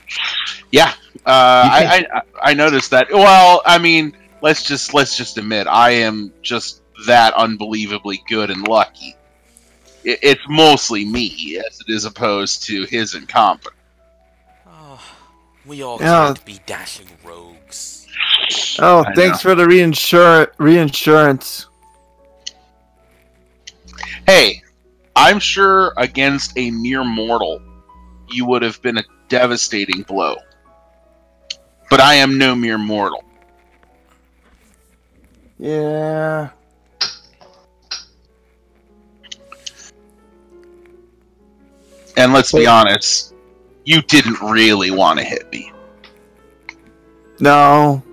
Yeah, I noticed that. Well, I mean, let's just admit, I am just that unbelievably good and lucky. It's mostly me, as it is opposed to his incompetence. Oh, we all can't be dashing rogues. Oh, thanks for the reinsurance. Hey, I'm sure against a mere mortal, you would have been a devastating blow. But I am no mere mortal. Yeah. And let's be honest, you didn't really want to hit me. No.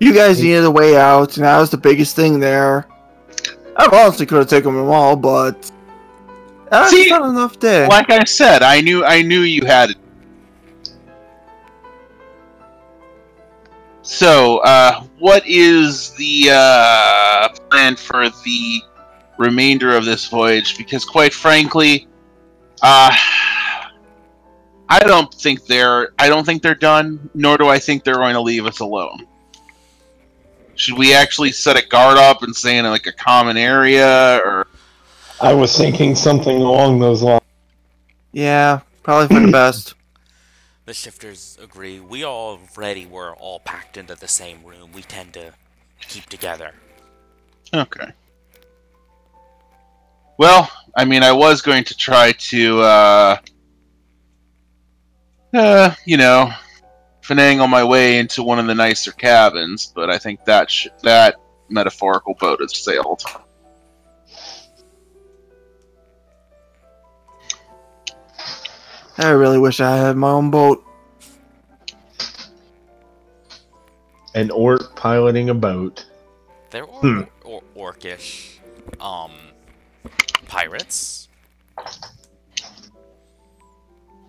You guys needed a way out, and that was the biggest thing there. I honestly could have taken them all, but that's not enough there. Like I said, I knew you had it. So, what is the plan for the remainder of this voyage? Because, quite frankly, I don't think they're done. Nor do I think they're going to leave us alone. Should we actually set a guard up and stay in like a common area, or? I was thinking something along those lines. Yeah, probably for the best. The shifters agree. We already were all packed into the same room. We tend to keep together. Okay. Well, I mean, I was going to try to, finagle my way into one of the nicer cabins, but I think that metaphorical boat has sailed. I really wish I had my own boat. An orc piloting a boat. There are orcish pirates.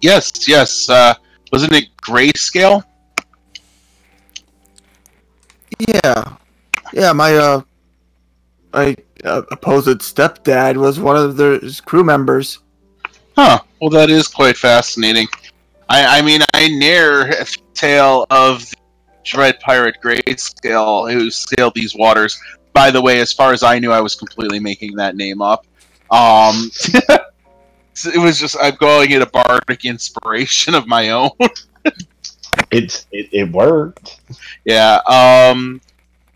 Yes. Wasn't it Grayscale? Yeah. My supposed stepdad was one of their crew members. Huh. Well, that is quite fascinating. I mean, I ne'er have a tale of the dread pirate Grayscale who sailed these waters. By the way, as far as I knew, I was completely making that name up. It was just I'm going at a bardic inspiration of my own. It worked. Yeah.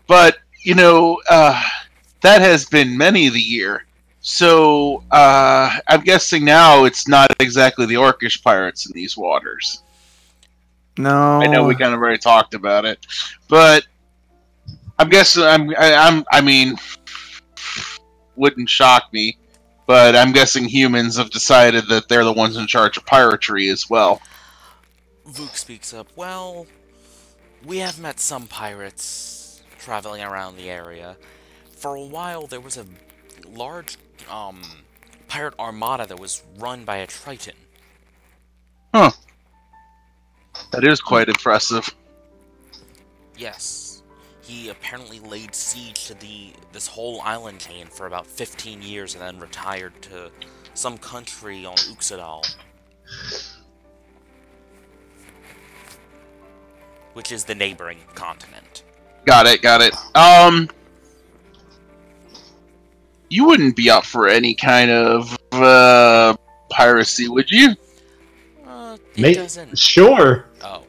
But that has been many the year. So I'm guessing now it's not exactly the orcish pirates in these waters. No. I know we kind of already talked about it, but I'm guessing I mean, wouldn't shock me, but I'm guessing humans have decided that they're the ones in charge of piratery as well. Luke speaks up. Well, we have met some pirates traveling around the area. For a while, there was a large pirate armada that was run by a Triton. Huh. That is quite impressive. Yes. He apparently laid siege to this whole island chain for about 15 years and then retired to some country on Uxadal. Which is the neighboring continent. Got it. You wouldn't be up for any kind of piracy, would you? It doesn't. Sure. Oh.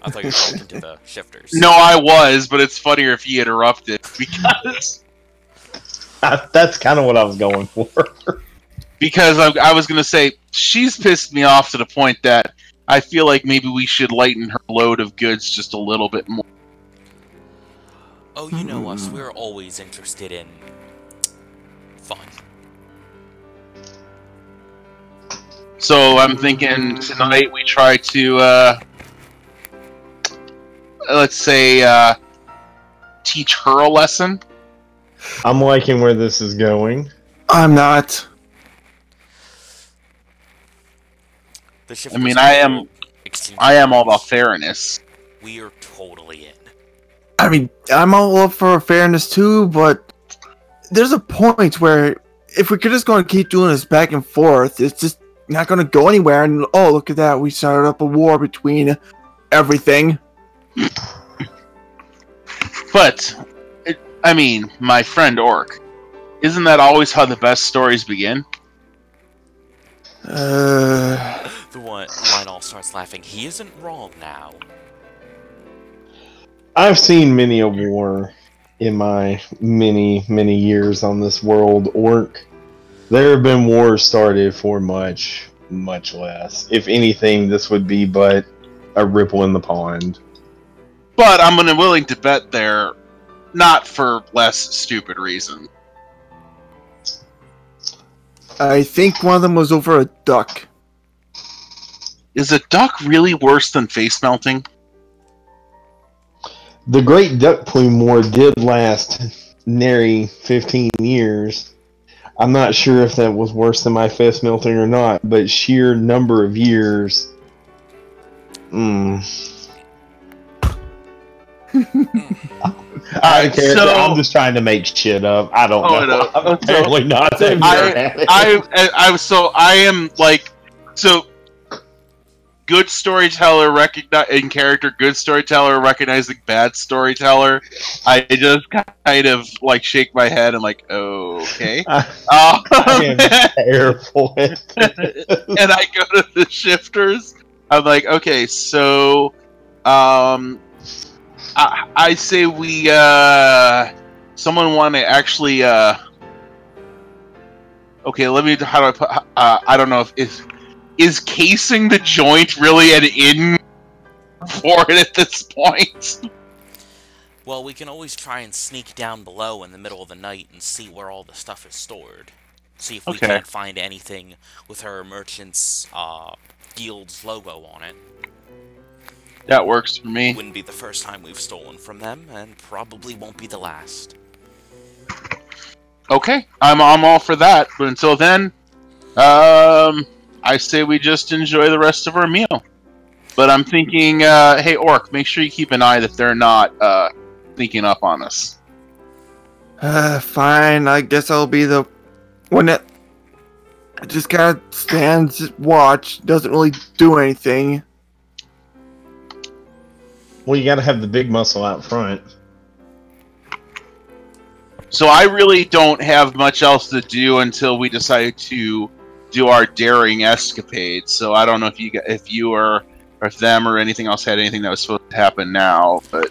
I thought you were talking to the shifters. No, I was, but it's funnier if you interrupted, because... That's kind of what I was going for. Because I was going to say, she's pissed me off to the point that I feel like maybe we should lighten her load of goods just a little bit more. Oh, you know us. We're always interested in fun. So I'm thinking tonight we try to, let's say, teach her a lesson. I'm liking where this is going. I'm not. I mean, I am all about fairness. We are totally in. I mean, I'm all up for fairness too, but there's a point where if we could just go and keep doing this back and forth, it's just not gonna go anywhere. And oh, look at that, we started up a war between everything. But, I mean, my friend Orc, isn't that always how the best stories begin? The Lionel starts laughing. He isn't wrong now. I've seen many a war in my many, many years on this world, Orc. There have been wars started for much, much less. If anything, this would be but a ripple in the pond. But I'm willing to bet they're not for less stupid reason. I think one of them was over a duck. Is a duck really worse than face melting? The Great Duck Plume War did last nary 15 years. I'm not sure if that was worse than my face melting or not, but sheer number of years. I don't care. I'm just trying to make shit up. I don't know. No. I'm apparently not. I am like, so good storyteller in character, good storyteller recognizing bad storyteller. I just kind of like shake my head and like, okay. I am terrible at it. And I go to the shifters. I'm like, okay, so I say we someone want to actually okay, let me, how do I put, I don't know if is casing the joint really an in for it at this point? Well, we can always try and sneak down below in the middle of the night and see where all the stuff is stored. See if we can't find anything with her merchant's guild's logo on it. That works for me. Wouldn't be the first time we've stolen from them, and probably won't be the last. Okay, I'm all for that. But until then, I say we just enjoy the rest of our meal. But I'm thinking, hey Orc, make sure you keep an eye that they're not sneaking up on us. Fine. I guess I'll be the one that just kind of stands, watch, doesn't really do anything. Well, you gotta have the big muscle out front. So I really don't have much else to do until we decide to do our daring escapade. So I don't know if you or if them or anything else had anything that was supposed to happen now, but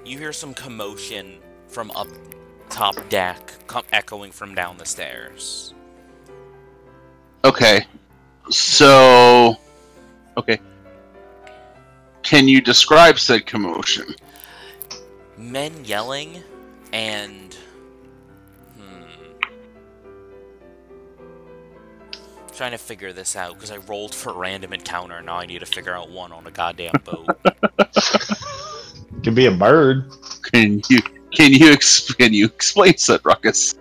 You hear some commotion from up top deck, echoing from down the stairs. okay. So okay. Can you describe said commotion? Men yelling and trying to figure this out because I rolled for random encounter. Now I need to figure out one on a goddamn boat. Could be a bird. Can you explain said ruckus?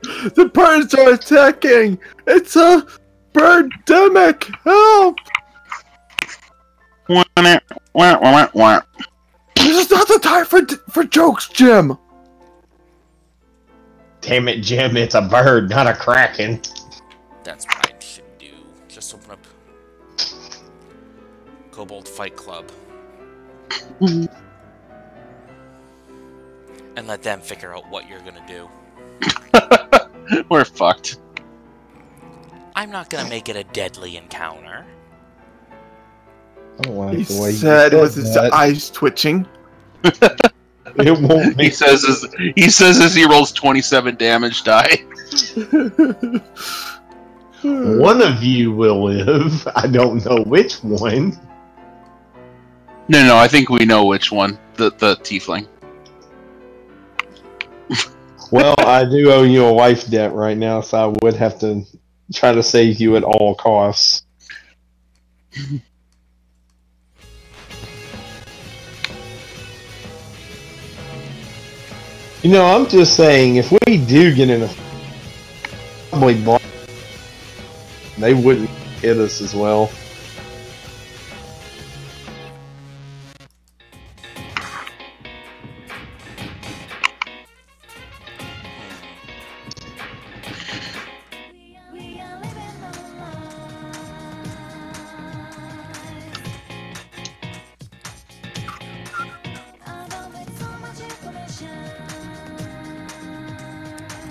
The birds are attacking! It's a birdemic! Help! This is not the time for jokes, Jim! Damn it, Jim, it's a bird, not a kraken. That's what I should do. Just open up Kobold Fight Club. And let them figure out what you're gonna do. We're fucked. I'm not gonna make it a deadly encounter. I don't like He the way said you with his eyes twitching. It won't be. He says as he rolls 27 damage die. One of you will live. I don't know which one. No, I think we know which one. The tiefling. Well, I do owe you a wife debt right now, so I would have to try to save you at all costs. You know, I'm just saying, if we do get in a probably they wouldn't hit us as well.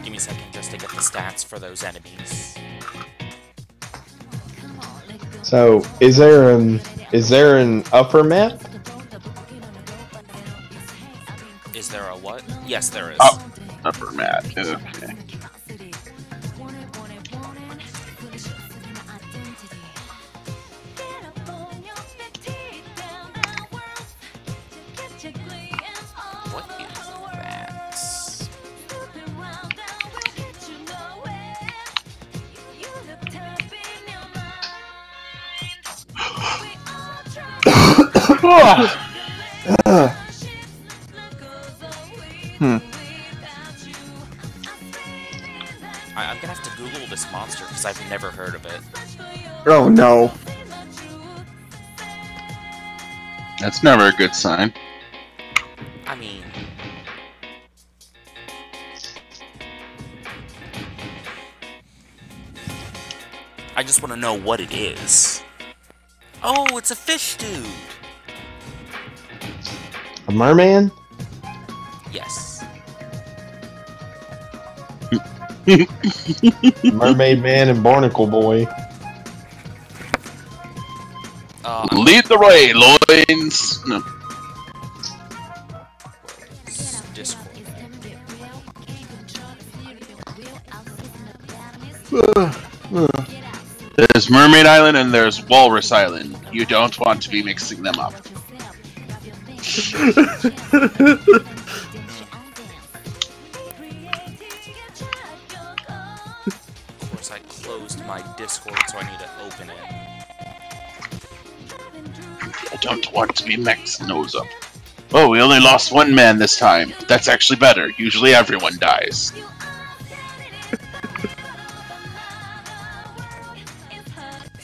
Give me a second just to get the stats for those enemies. So, is there an upper map? Is there a what? Yes, there is. Oh, upper map. Okay. What is that? I'm gonna have to Google this monster because I've never heard of it. Oh no. That's never a good sign. I mean... I just want to know what it is. Oh, it's a fish dude! A merman? Yes. Mermaid Man and Barnacle Boy. Lead the way, loins! No. Discord. There's Mermaid Island and there's Walrus Island. You don't want to be mixing them up. Of course, I closed my Discord, so I need to open it. I don't want to be mixing those up. Oh, we only lost one man this time. That's actually better. Usually everyone dies.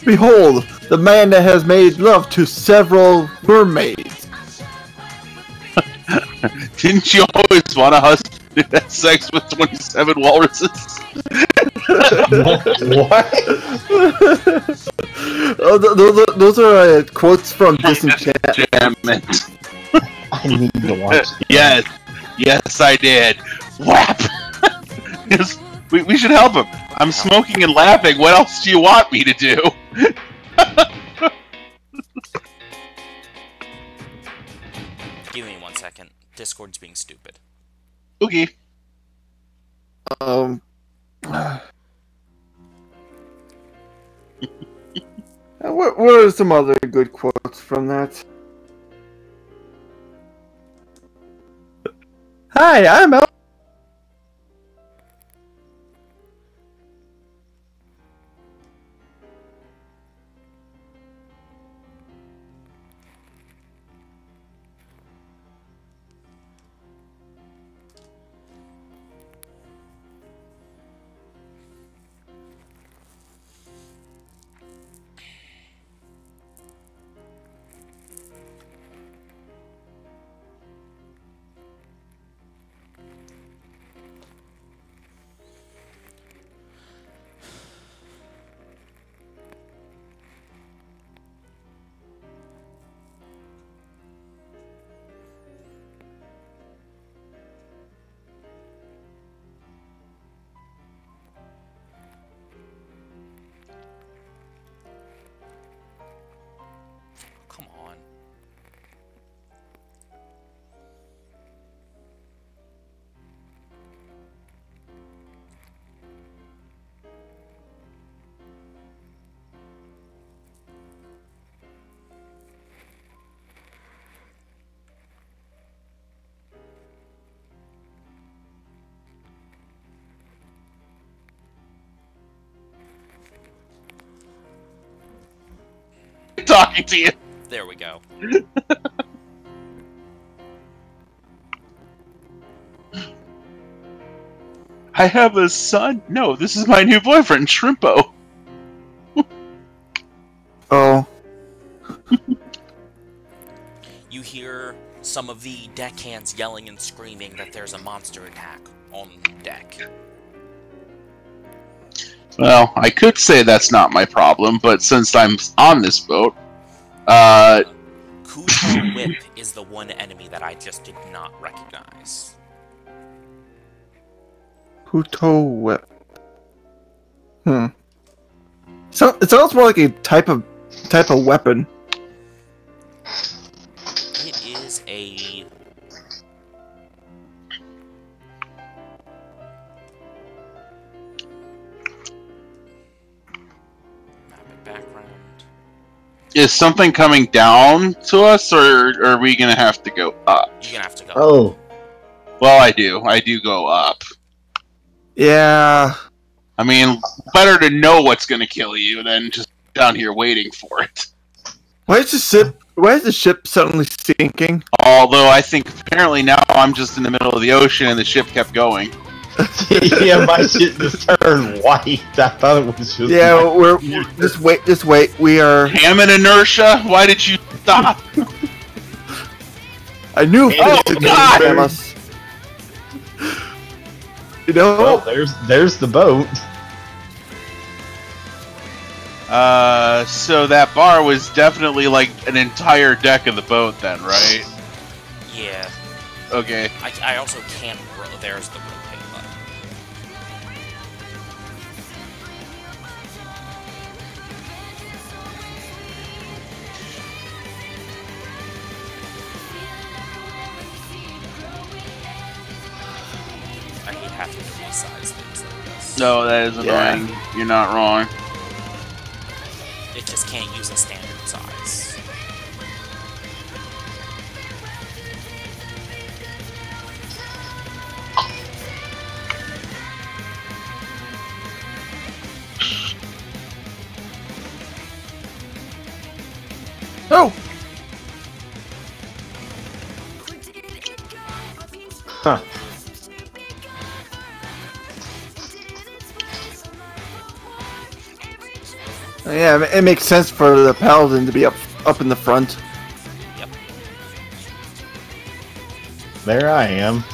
Behold, the man that has made love to several mermaids. Didn't you always want a husband who had sex with 27 walruses? What? Oh, those are quotes from Disenchantment. I need to watch that. Yes, yes, I did. Whap! Yes, we should help him. I'm smoking and laughing. What else do you want me to do? Give me 1 second. Discord's being stupid. Okay. What are some other good quotes from that? Hi, I'm El. Come on. Talking to you. There we go. I have a son? No, this is my new boyfriend, Shrimpo. Oh. You hear some of the deckhands yelling and screaming that there's a monster attack on deck. Well, I could say that's not my problem, but since I'm on this boat, Kuto Whip is the one enemy that I just did not recognize. Puto whip. So it sounds more like a type of weapon. It is a... map and background. Is something coming down to us, or are we gonna have to go up? You're gonna have to go. Oh. Well, I do go up. Yeah. I mean, better to know what's gonna kill you than just down here waiting for it. Why is the ship suddenly sinking? Although I think apparently now I'm just in the middle of the ocean and the ship kept going. Yeah, my shit just turned white. I thought it was just... Yeah, we're just wait. We are... Hammond inertia? Why did you stop? I knew... Oh, God! Us. You know... Well, there's the boat. So that bar was definitely like an entire deck of the boat then, right? Yeah. Okay. I also can't... There's the rotate button. I hate having to resize things like this. No, that is annoying. Yeah. You're not wrong. It just can't use a standard size. Oh! Huh. Yeah, it makes sense for the paladin to be up in the front. Yep. There I am.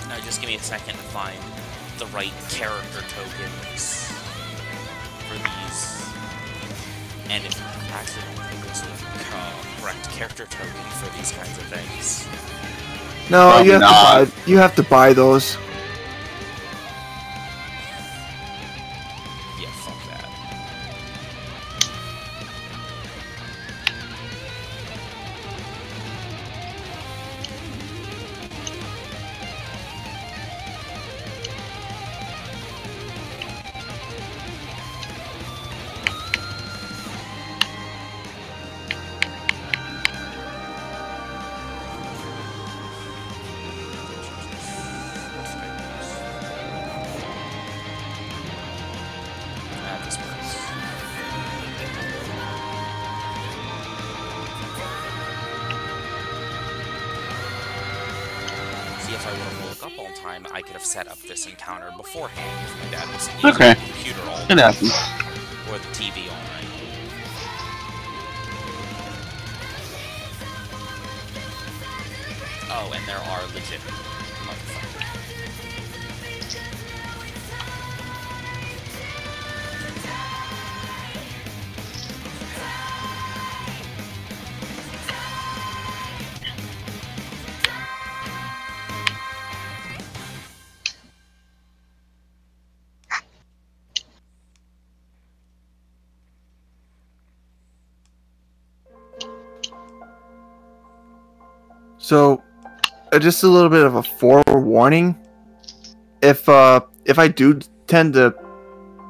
Now just give me a second to find the right character tokens for these. And if actually I don't think there's a correct character token for these kinds of things. No, Probably you have to buy those. Yeah, fuck that. This works. See, if I would have woke up on time, I could have set up this encounter beforehand if my dad was using Okay. the computer all It night happens. or the TV all night. Oh, and there are legit motherfuckers. So, just a little bit of a forewarning. If I do tend to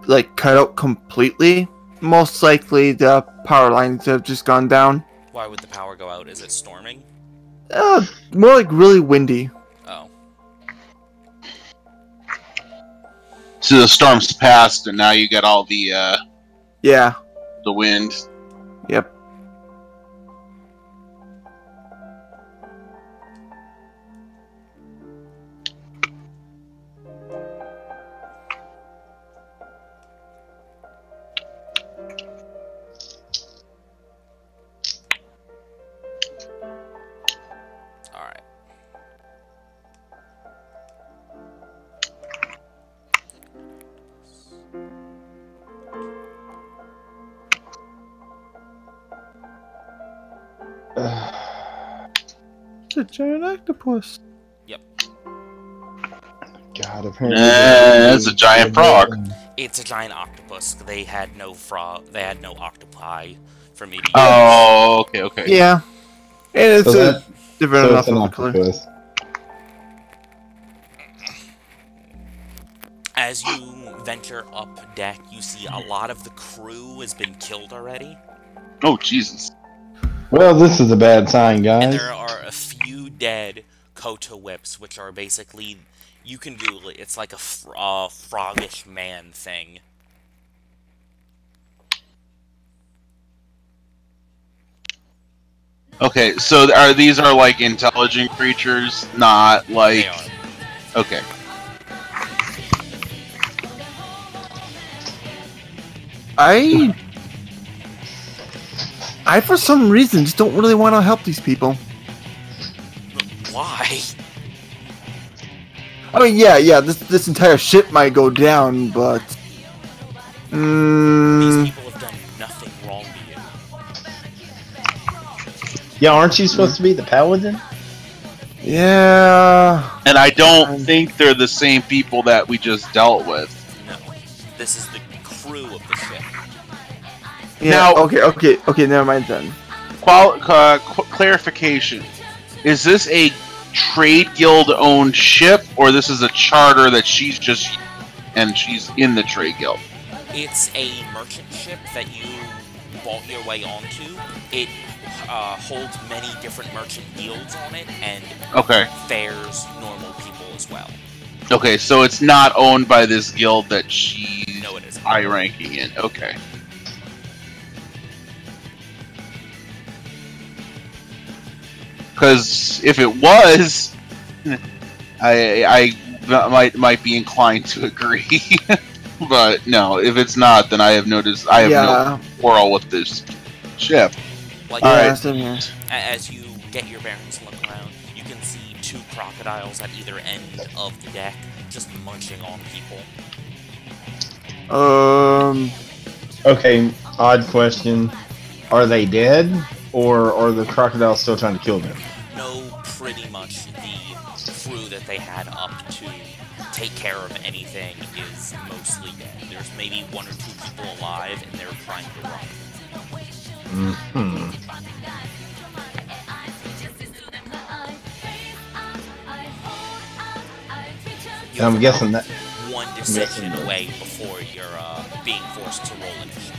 like cut out completely, most likely the power lines have just gone down. Why would the power go out? Is it storming? More like really windy. Oh. So the storm's passed, and now you got all the Yeah. wind. Yep. Alright. It's a giant octopus. Yep. God, apparently. It's a giant frog. It's a giant octopus. They had no frog. They had no octopi for me to use. Oh, okay. Yeah. And it's different enough of a color. As you venture up deck, you see a lot of the crew has been killed already. Oh, Jesus. Well, this is a bad sign, guys. And there are a few dead Koto whips, which are basically, you can Google it, it's like a froggish man thing. Okay, so these are like intelligent creatures, not like... They are. Okay. I for some reason just don't really want to help these people. Why? I mean, yeah, this entire ship might go down, but These people have done nothing wrong to you. Yeah, aren't you supposed to be the paladin? yeah. And I don't think they're the same people that we just dealt with. No. This is the crew of the ship. Yeah. Now- Okay. Never mind then. Clarification: is this a trade guild owned ship, or this is a charter that she's in the trade guild? It's a merchant ship that you bought your way onto. It holds many different merchant guilds on it, and Okay. fares normal people as well. Okay, so it's not owned by this guild that she's No, it isn't. high ranking in. Okay. Because if it was, I might be inclined to agree. But no, if it's not, then I have no quarrel with this ship. Like, Alright. as you get your bearings and look around, you can see two crocodiles at either end of the deck, just munching on people. Okay, odd question. Are they dead, or are the crocodiles still trying to kill them? No, pretty much the crew that they had up to take care of anything is mostly dead. There's maybe one or two people alive, and they're trying to run. Mm-hmm. I'm guessing that... One decision away before you're being forced to roll initiative.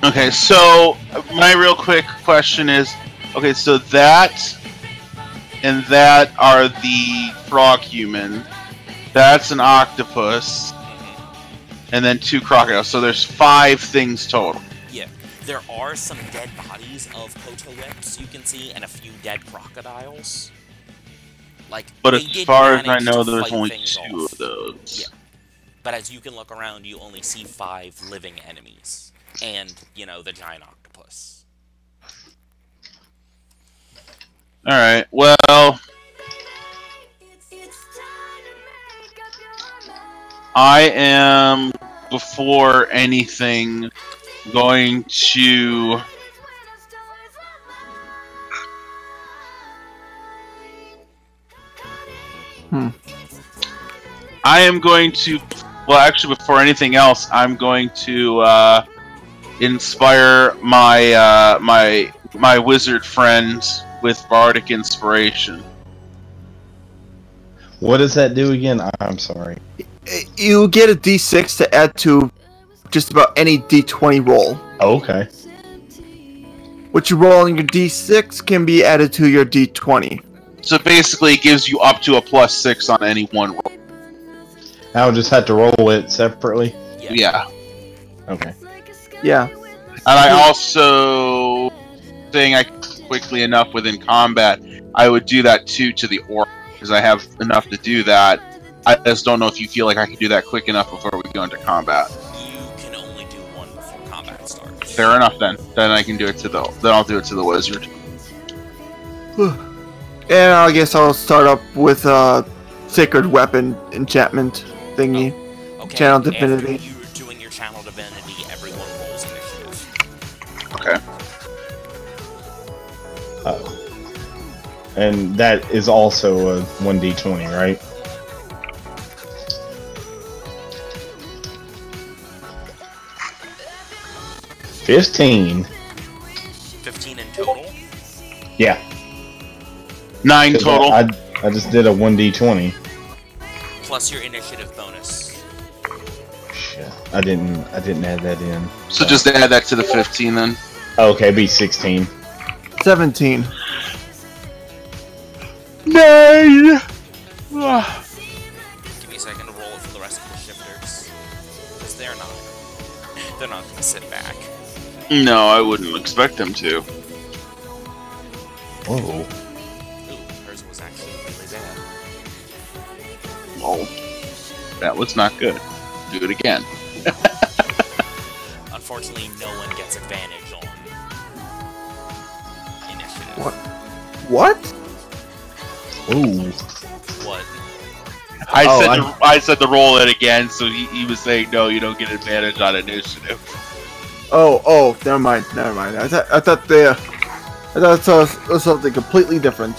Okay, so my real quick question is, okay, so that and that are the frog human. That's an octopus, and then two crocodiles. So there's 5 things total. Yeah, there are some dead bodies of Koto whips you can see, and a few dead crocodiles. But as far as I know, there's only 2 of those. Yeah. But as you can look around, you only see 5 living enemies. And, the giant octopus. Alright, well... I am, before anything, going to... I am going to... Well, actually, before anything else, I'm going to inspire my my wizard friends with bardic inspiration. What does that do again? I'm sorry. You get a D6 to add to just about any D20 roll. Oh, okay. What you roll on your D6 can be added to your D20. So basically, it gives you up to a +6 on any one roll. I'll just have to roll it separately? Yeah. Okay. Yeah. And I also, saying I quickly enough within combat, I would do that too to the orc, because I have enough to do that. I just don't know if you feel like I can do that quick enough before we go into combat. You can only do one before combat starts. Fair enough then. Then I can do it to the. Then I'll do it to the wizard. And I guess I'll start up with a sacred weapon enchantment thingy. Oh, okay. Channel divinity. After you're doing your channel divinity, everyone rolls initiative. Okay. And that is also a 1d20, right? $15. 15 in total? Yeah. 9 total. I just did a 1d20. Plus your initiative bonus. Shit. I didn't add that in. So just add that to the 15 then. Okay, be 16. 17. 9! Give me a second to roll it for the rest of the shifters. Because they're not gonna sit back. No, I wouldn't expect them to. Whoa. Ooh, hers was actually really bad. Oh, that was not good. Do it again. Unfortunately, no one gets advantage on initiative. What? Ooh. What? I said to roll it again, so he was saying, no, you don't get advantage on initiative. Oh, never mind. I thought it was something completely different.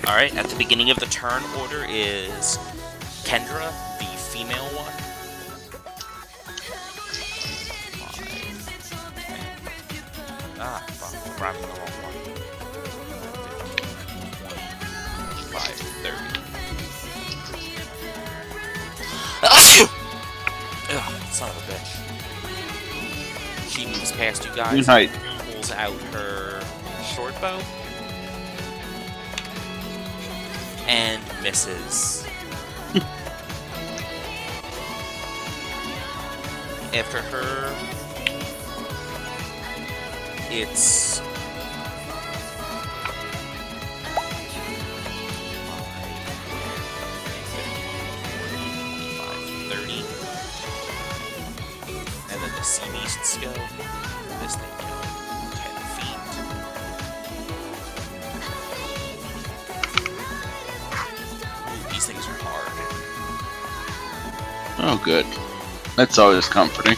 Alright, at the beginning of the turn order is Kendra, the female one. 5, 10. Fuck, we're grabbing the wrong one. 25, 30. Ugh, son of a bitch. She moves past you guys, pulls out her short bow, and misses. After her, it's 30. And then the sea beasts go. This thing can go 10 feet. Ooh, these things are hard. Oh, good. That's always comforting.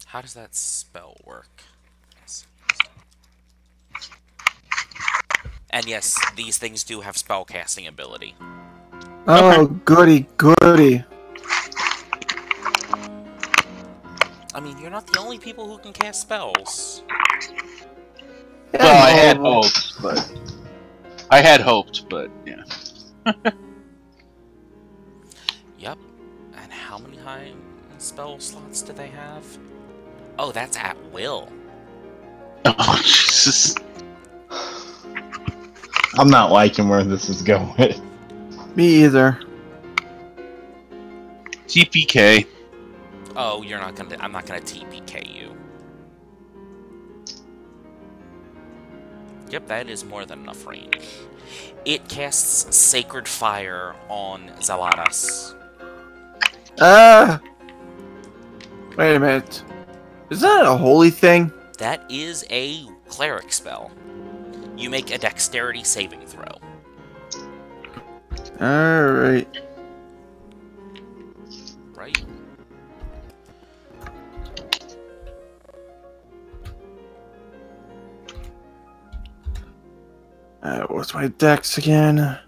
How does that spell work? And yes, these things do have spellcasting ability. Oh, goody. I mean, you're not the only people who can cast spells. Well, I had hoped, but yeah. Yep. And how many high spell slots do they have? Oh, that's at will. Oh, Jesus. I'm not liking where this is going. Me either. TPK. Oh, you're not gonna. I'm not gonna TPK you. Yep, that is more than enough range. It casts Sacred Fire on Zalatas. Wait a minute. Is that a holy thing? That is a cleric spell. You make a dexterity saving throw. Alright. Right. What's my dex again?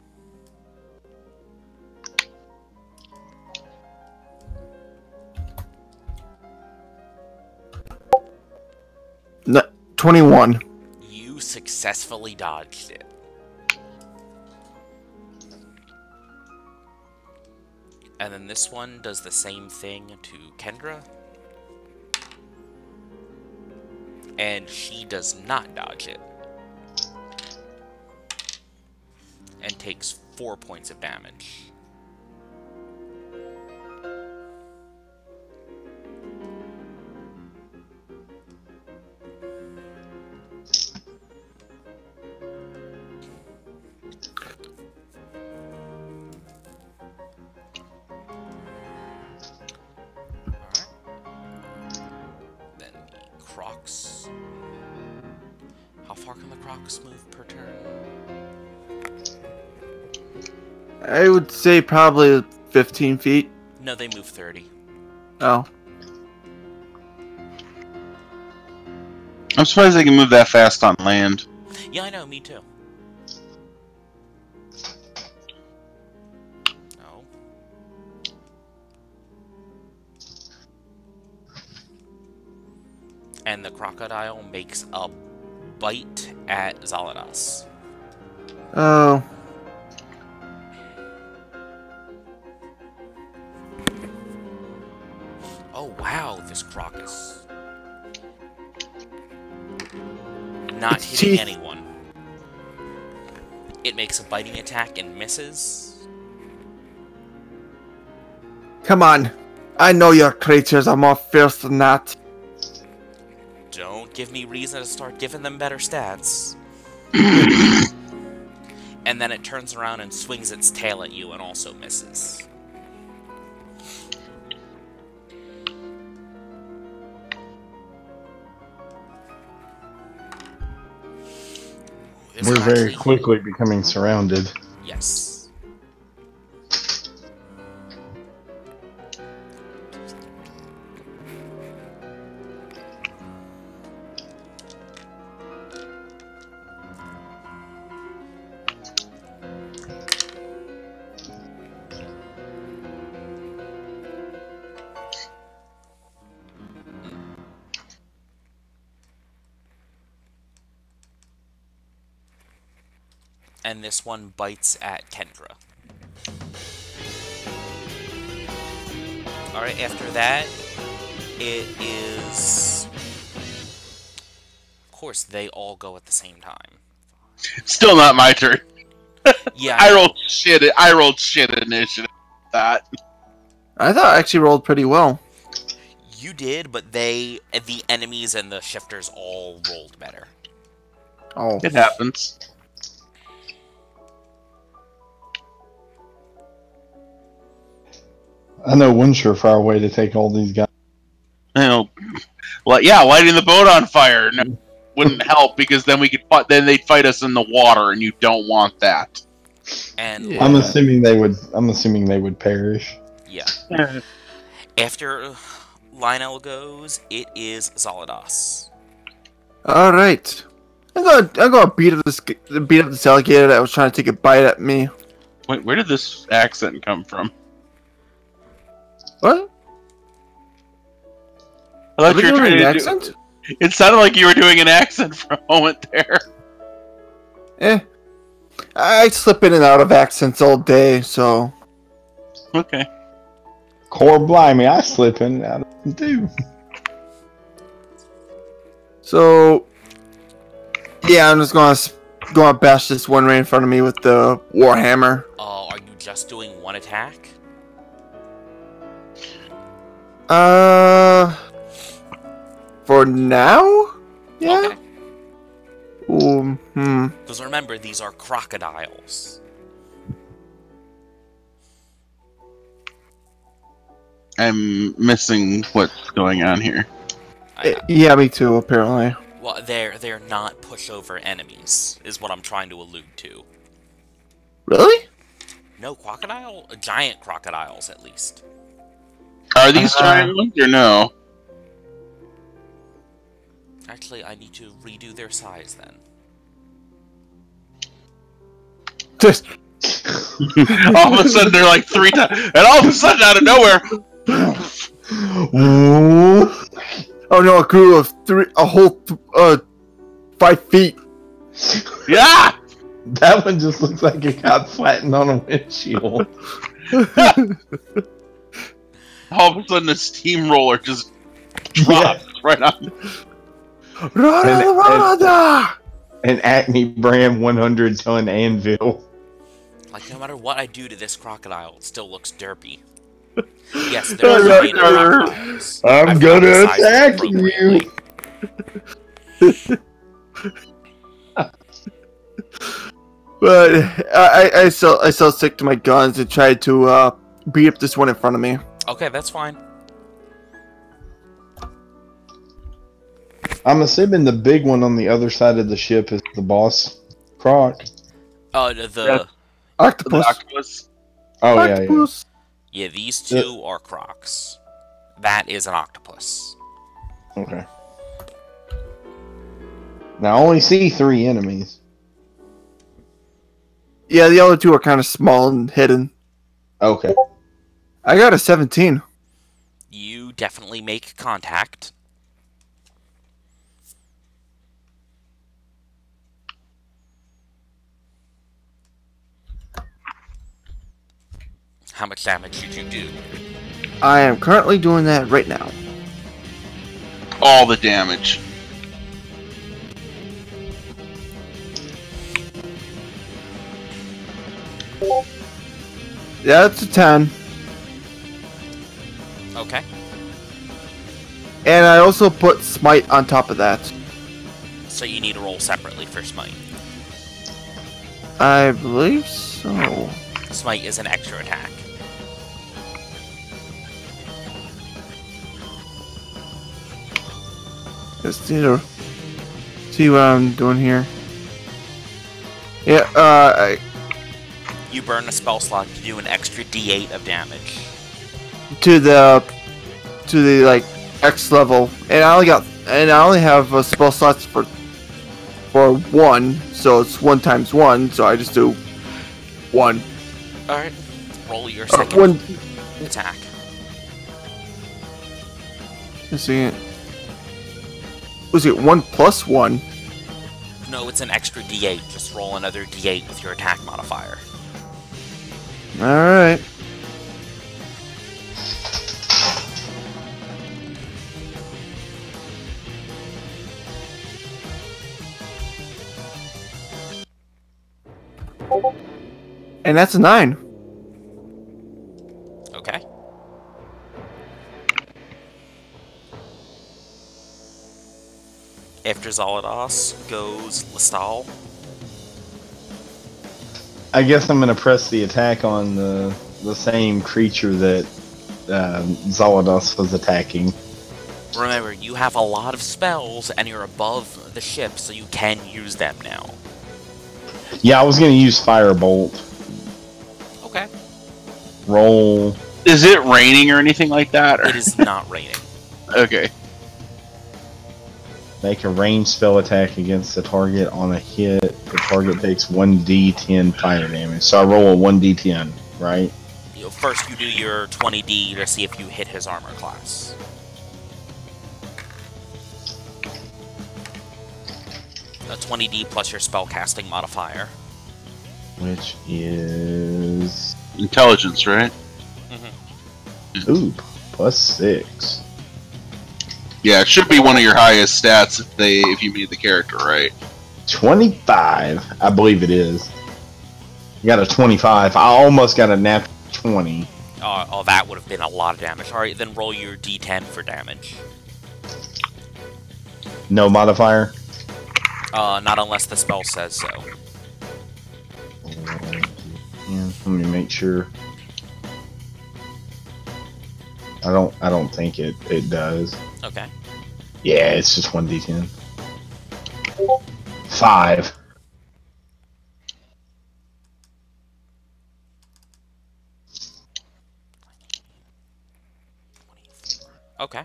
No, 21. You successfully dodged it. And then this one does the same thing to Kendra. And she does not dodge it. And takes 4 points of damage. far can the crocs move per turn? I would say probably 15 feet. No, they move 30. Oh. I'm surprised they can move that fast on land. Yeah, I know, me too. No. And the crocodile makes a bite at Zaladas. Oh. Oh wow, this croc is not hitting anyone. It makes a biting attack and misses. Come on. I know your creatures are more fierce than that. Don't give me reason to start giving them better stats. And then it turns around and swings its tail at you and also misses. We're very quickly becoming surrounded. Yes. And this one bites at Kendra. Alright, after that, it is... Of course, they all go at the same time. Still not my turn. Yeah. I rolled shit initiative. That. I thought I actually rolled pretty well. You did, but the enemies and the shifters all rolled better. Oh. It happens. I know one surefire way to take all these guys. Well, yeah, lighting the boat on fire wouldn't help because then they'd fight us in the water, and you don't want that. And yeah. I'm assuming they would perish. Yeah. After Lionel goes, it is Zaladas. All right. I'm gonna beat up this alligator that was trying to take a bite at me. Wait, where did this accent come from? What? I thought you were trying to accent? It sounded like you were doing an accent for a moment there. I slip in and out of accents all day, so... Okay. Core blimey, I slip in and out of them too. So... Yeah, I'm just gonna bash this one right in front of me with the Warhammer. Are you just doing one attack? For now? Yeah? Okay. Ooh, Because remember, these are crocodiles. I'm missing what's going on here. Yeah, me too, apparently. Well, they're not pushover enemies, is what I'm trying to allude to. Really? No, giant crocodiles, at least. Are these giant ones or no? Actually, I need to redo their size then. Just... All of a sudden they're like 3 times, and all of a sudden out of nowhere... Oh no, it grew a whole 5 feet. Yeah! That one just looks like it got flattened on a windshield. All of a sudden a steamroller just drops right on. An Acme brand 100-ton anvil. Like, no matter what I do to this crocodile, it still looks derpy. Yes, they're giant crocodiles. I'm gonna attack you! But I still stick to my guns and try to beat up this one in front of me. Okay, that's fine. I'm assuming the big one on the other side of the ship is the boss croc. The octopus. Oh, octopus. Yeah, these two are crocs. That is an octopus. Okay. Now, I only see 3 enemies. Yeah, the other two are kind of small and hidden. Okay. I got a 17. You definitely make contact. How much damage did you do? I am currently doing that right now. All the damage. Yeah, it's a 10. Okay. And I also put smite on top of that. So you need to roll separately for smite. I believe so. Smite is an extra attack. Just need to see what I'm doing here. Yeah, You burn a spell slot to do an extra D8 of damage. to the like X level, and I only have spell slots for 1, so it's 1 times 1. So I just do 1. All right. Roll your second attack. Let's see it. Was it 1 plus 1? No, it's an extra D8. Just roll another D8 with your attack modifier. Alright. And that's a 9. Okay. After Zolados goes Lestal. I guess I'm going to press the attack on the same creature that Zolados was attacking. Remember, you have a lot of spells, and you're above the ship, so you can use them now. Yeah, I was going to use Firebolt. Okay. Roll. Is it raining or anything like that? Or? It is not raining. Okay. Make a ranged spell attack against the target. On a hit, the target takes 1d10 fire damage. So I roll a 1d10, right? First, you do your 20d to see if you hit his armor class. A 20d plus your spellcasting modifier. Which is... Intelligence, right? Mm-hmm. Ooh, plus 6. Yeah, it should be one of your highest stats if you made the character right. 25, I believe it is. You got a 25. I almost got a nat 20. Oh, that would have been a lot of damage. Alright, then roll your d10 for damage. No modifier? Not unless the spell says so. Yeah, let me make sure. I don't think it does. Okay. Yeah, it's just 1d10. 5. Okay.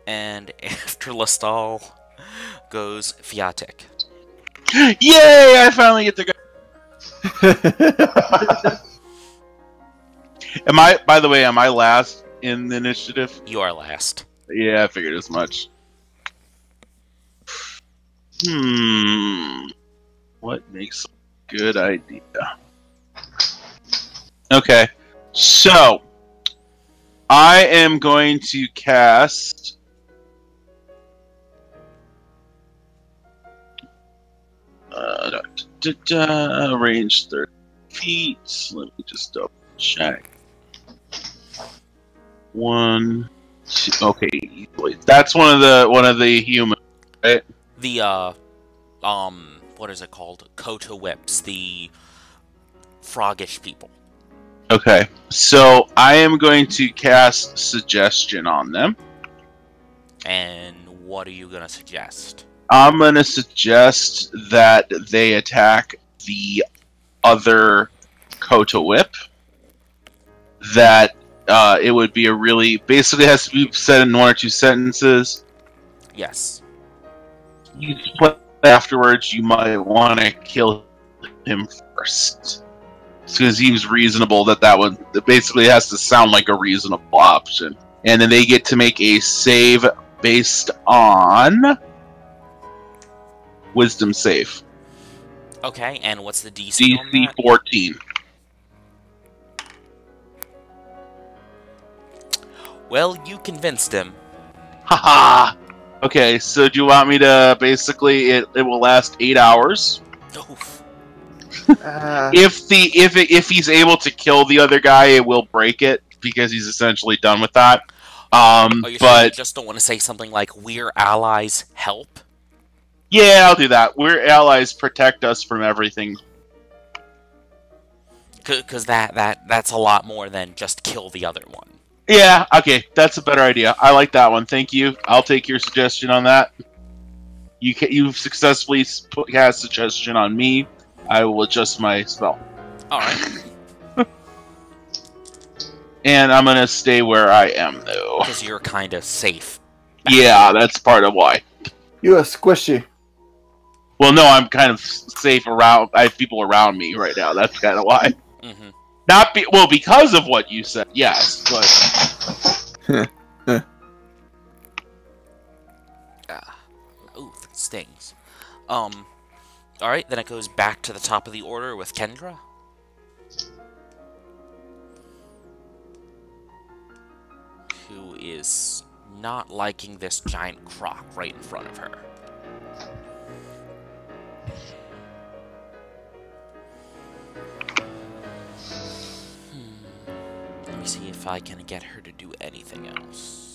And after Lestal goes Fiatic. Yay! I finally get to go. By the way, am I last in the initiative? You are last. Yeah, I figured as much. What makes a good idea? Okay, so I am going to cast range 30 feet. Let me just double check. 1, 2. Okay, that's one of the humans, right? The what is it called? Kota whips, the froggish people. Okay, so I am going to cast Suggestion on them. And what are you going to suggest? I'm going to suggest that they attack the other Kota Whip. That it would be a really... Basically, it has to be said in 1 or 2 sentences. Yes. You play afterwards, you might want to kill him first. Because he was reasonable that one... Basically, it has to sound like a reasonable option. And then they get to make a save based on... Wisdom save. Okay, and what's the DC on DC that? 14. Well, you convinced him. Haha! Okay, so do you want me to basically it will last 8 hours? Oof. If he's able to kill the other guy, it will break it because he's essentially done with that. Are you sure you just don't want to say something like "We're allies, help"? Yeah, I'll do that. We're allies, protect us from everything. Because that's a lot more than just kill the other one. Yeah, okay, that's a better idea. I like that one. Thank you. I'll take your suggestion on that. You've successfully cast suggestion on me. I will adjust my spell. All right. And I'm gonna stay where I am, though. Because you're kind of safe. Yeah, that's part of why. You are squishy. Well, no, I'm kind of safe around. I have people around me right now. That's kind of why. Mm-hmm. Because of what you said. Yes, but Ooh, that stings. All right, then it goes back to the top of the order with Kendra. Who is not liking this giant croc right in front of her. Let me see if I can get her to do anything else.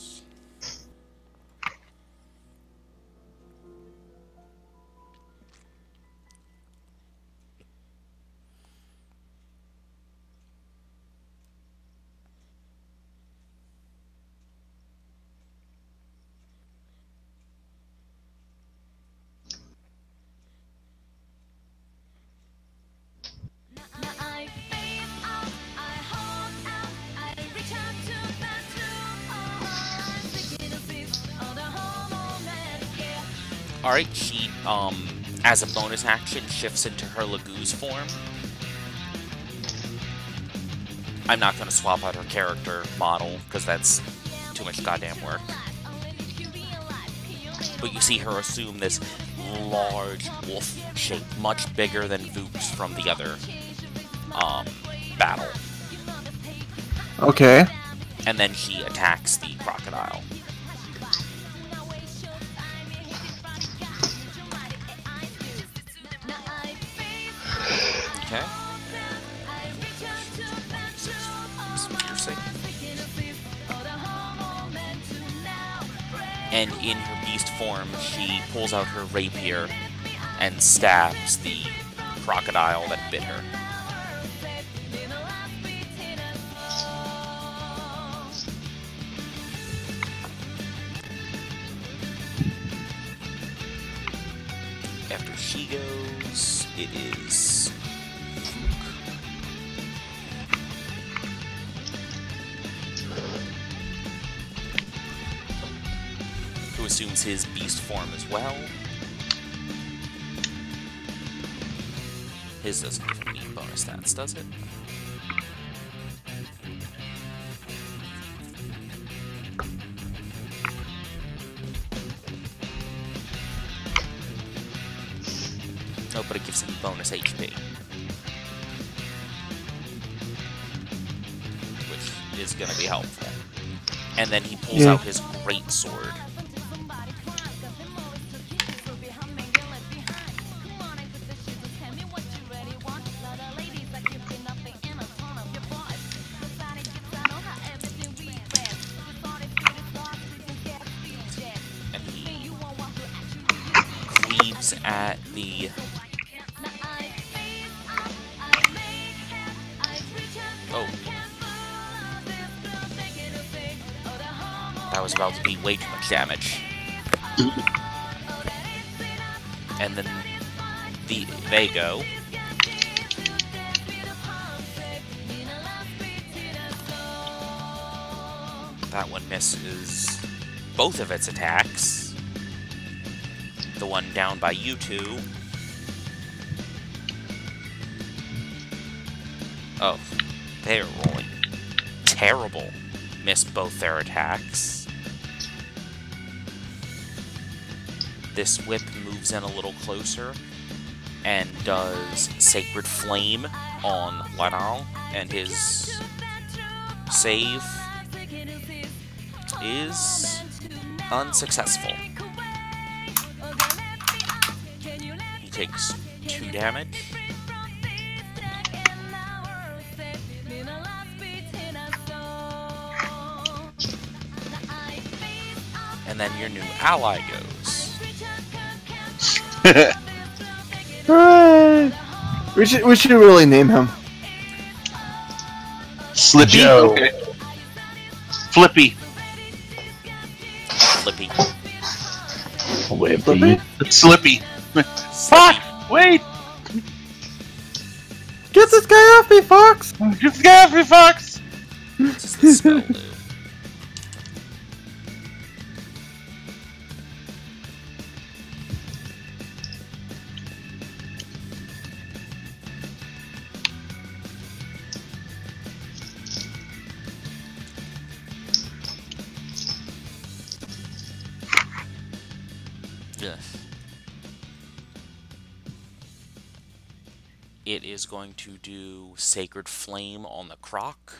Alright, she, as a bonus action, shifts into her Lagoo's form. I'm not going to swap out her character model, because that's too much goddamn work. But you see her assume this large wolf shape, much bigger than Voops from the other, battle. Okay. And then she attacks the crocodile. Okay. And in her beast form, she pulls out her rapier and stabs the crocodile that bit her. After she goes, it is who assumes his beast form as well. His doesn't even need bonus stats, does it? No, but it gives him bonus HP. Which is going to be helpful. And then he pulls out his great sword. And he cleaves at the... Oh, That was about to be way too much damage. And then they go. That one misses both of its attacks. The one down by you two. Oh, they're rolling terrible. Missed both their attacks. This whip moves in a little closer and does Sacred Flame on Lanal, and his save is unsuccessful. He takes 2 damage. And then your new ally goes. Hooray! We should really name him. Slippy? Joe. Okay. Flippy. Flippy. Flippy. Slippy. Fuck! Wait! Get this guy off me, Fox! Get this guy off me, Fox! What does the spell do? It is going to do Sacred Flame on the croc.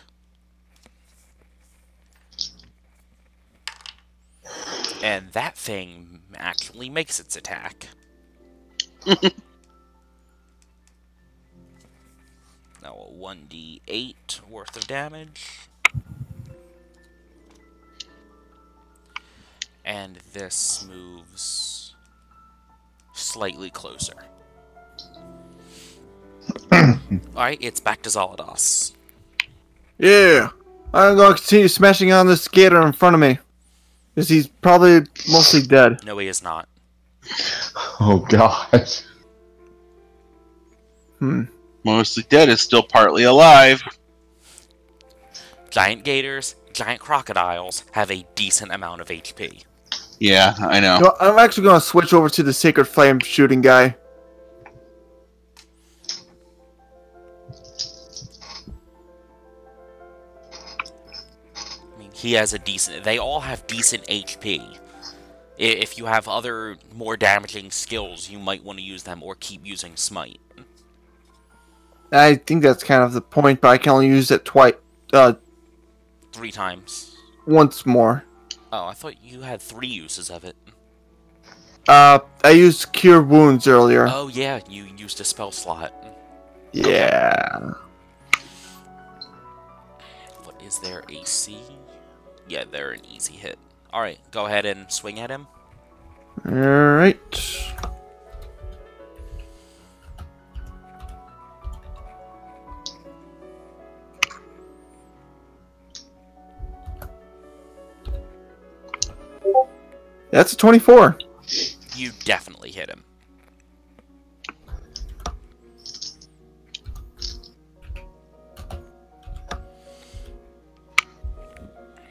And that thing actually makes its attack. Now a 1d8 worth of damage. And this moves slightly closer. Alright, it's back to Zolados. Yeah, I'm gonna continue smashing on this skater in front of me. Because he's probably mostly dead. No, he is not. Oh, God. Mostly dead is still partly alive. Giant gators, giant crocodiles have a decent amount of HP. Yeah, I know. No, I'm actually gonna switch over to the Sacred Flame shooting guy. He has a decent... They all have decent HP. If you have other, more damaging skills, you might want to use them or keep using Smite. I think that's kind of the point, but I can only use it 3 times. once more. Oh, I thought you had 3 uses of it. I used Cure Wounds earlier. Oh yeah, you used a spell slot. Yeah. What is their AC? Yeah, they're an easy hit. Alright, go ahead and swing at him. Alright. That's a 24. You definitely hit him.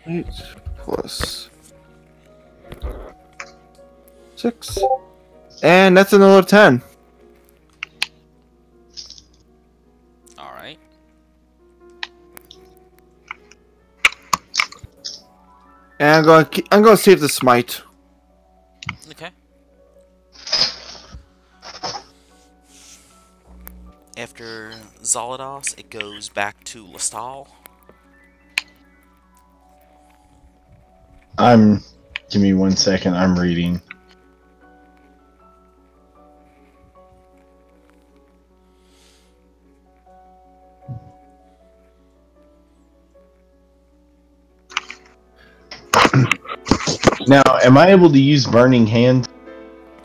Eight plus 6. And that's another 10. Alright. And I'm gonna save the smite. Okay. After Zolados, it goes back to Lestal. Give me 1 second, I'm reading. Now, am I able to use Burning Hand?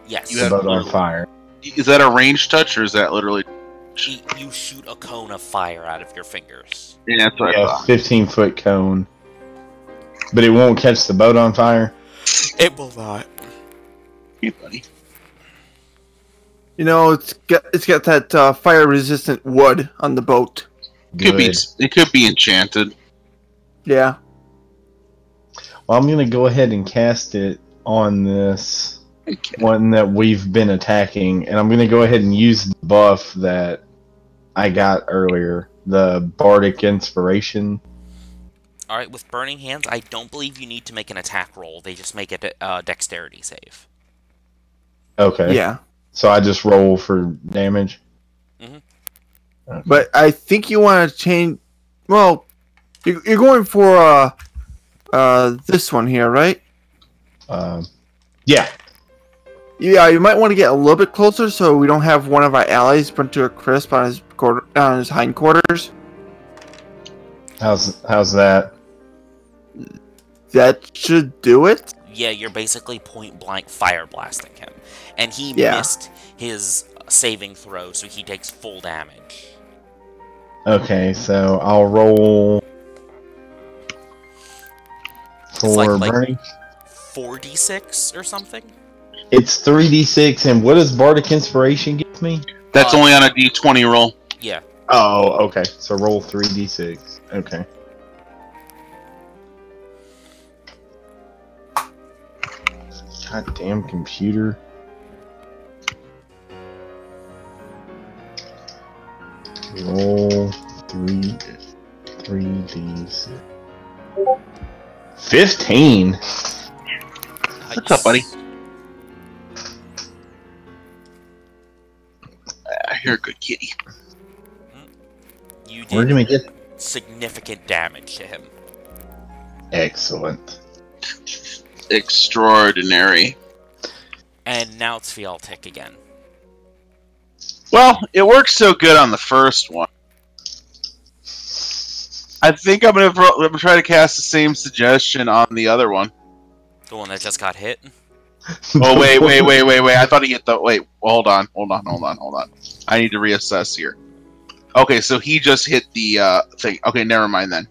Yes. You have on fire. Is that a ranged touch, or is that literally... You shoot a cone of fire out of your fingers. Yeah, that's what I Yeah, thought. 15-foot cone. But it won't catch the boat on fire? It will not. Hey, buddy. You know, it's got that fire-resistant wood on the boat. It could be enchanted. Yeah. Well, I'm gonna go ahead and cast it on this one that we've been attacking, and I'm gonna go ahead and use the buff that I got earlier, the Bardic Inspiration. Alright, with Burning Hands, I don't believe you need to make an attack roll. They just make a dexterity save. Okay. Yeah. So I just roll for damage? Mm-hmm. Okay. But I think you want to change... Well, you're going for this one here, right? Yeah. Yeah, you might want to get a little bit closer so we don't have one of our allies burnt to a crisp on his hindquarters. How's that? That should do it. Yeah, you're basically point-blank fire blasting him. And he missed his saving throw, so he takes full damage. Okay, so I'll roll for burning. 4d6 or something? It's 3d6, and what does Bardic Inspiration give me? That's only on a d20 roll. Yeah. Oh, okay. So roll 3d6. Okay. Goddamn computer. Roll 3d6. 15. What's up, buddy? You're a good kitty. You We're gonna did get significant damage to him. excellent. Extraordinary. And now it's Fialtic again. Well, it worked so good on the first one. I think I'm gonna try to cast the same suggestion on the other one. The one that just got hit? Oh, wait. I thought he hit the... Wait, hold on. I need to reassess here. Okay, so he just hit the thing. Okay, never mind then.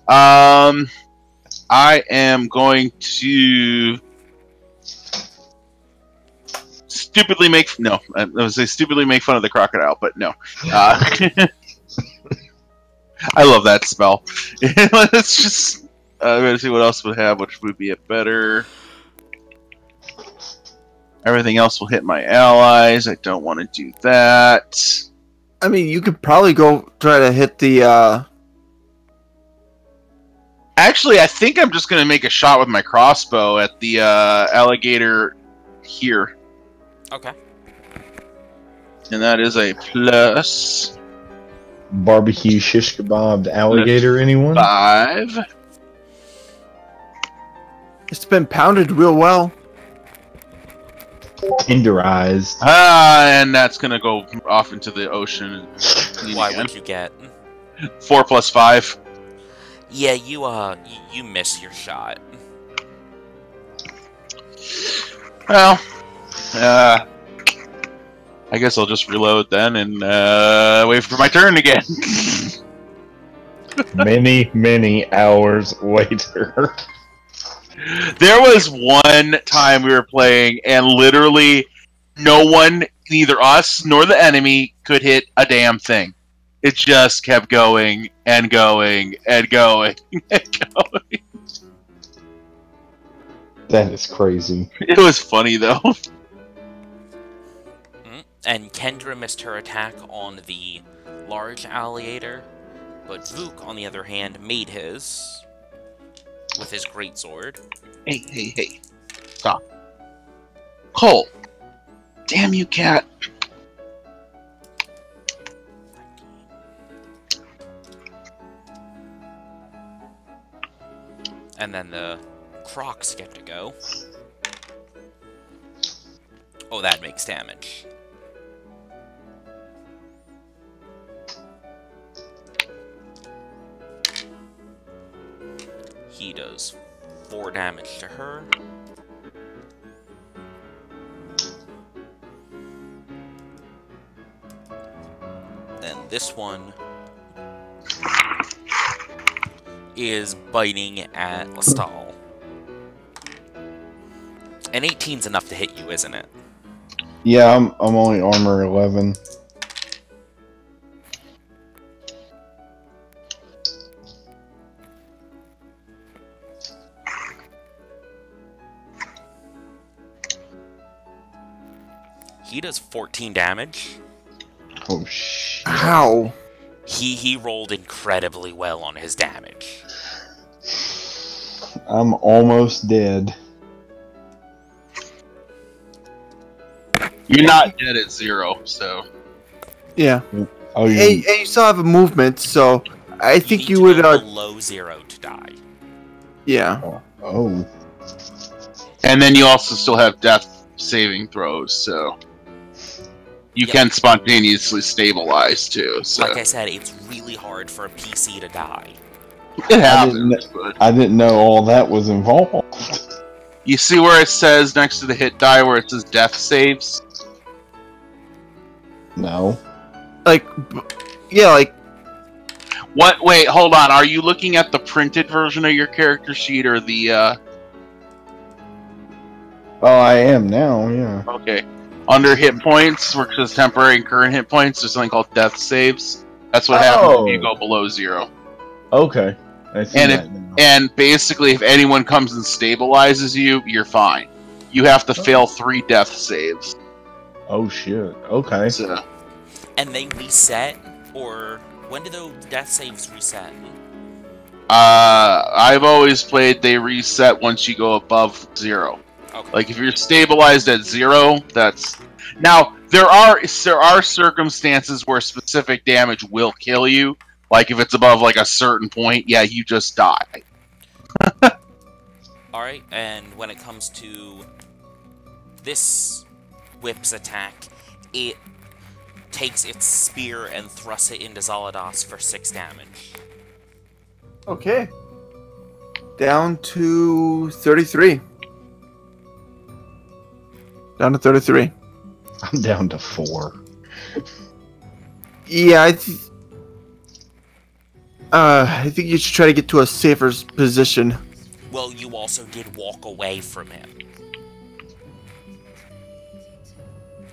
I am going to... stupidly make... No, I was going to say stupidly make fun of the crocodile, but no. I love that spell. Let's just... I'm going to see what else would have, which would be a better... Everything else will hit my allies. I don't want to do that. I mean, you could probably go try to hit the... Actually, I think I'm just going to make a shot with my crossbow at the alligator here. Okay. And that is a plus... Barbecue shish kebabbed alligator, anyone? 5. It's been pounded real well. Tenderized. And that's going to go off into the ocean. Why would you get? 4 plus 5. Yeah, you miss your shot. Well, I guess I'll just reload then and wait for my turn again. many hours later. There was one time we were playing, and literally no one, neither us nor the enemy, could hit a damn thing. It just kept going and going and going and going. That is crazy. It was funny, though. And Kendra missed her attack on the large alligator, but Vuk, on the other hand, made his with his greatsword. Hey. Stop. Cole. Damn you, cat. And then the Crocs get to go. Oh, that makes damage. He does 4 damage to her. Then this one is biting at Lastal. An 18's enough to hit you, isn't it? Yeah, I'm only armor 11. He does 14 damage. Oh shit. How? He rolled incredibly well on his damage. I'm almost dead. You're not dead at 0, so. Yeah. Oh, yeah. And you still have a movement, so I think you need would. to go below 0 to die. Yeah. Oh. And then you also still have death saving throws, so. You can spontaneously stabilize, too. So. Like I said, it's really hard for a PC to die. It happens, I didn't know all that was involved. You see where it says next to the hit die where it says death saves? No. Like, yeah, like. What? Wait, hold on. Are you looking at the printed version of your character sheet or the, Oh, I am now, yeah. Okay. Under hit points, where it says temporary and current hit points, there's something called death saves. That's what happens if you go below 0. Okay. I see that now. And basically, if anyone comes and stabilizes you, you're fine. You have to fail 3 death saves. Oh shit. Okay. So, And they reset, or when do those death saves reset? I've always played they reset once you go above 0. Okay. Like if you're stabilized at 0, that's now there are circumstances where specific damage will kill you. Like if it's above like a certain point, yeah, you just die. Alright, and when it comes to this whip's attack, it takes its spear and thrusts it into Zalados for 6 damage. Okay. Down to 33. Down to 33. I'm down to 4. Yeah, I think you should try to get to a safer position. Well, you also did walk away from him.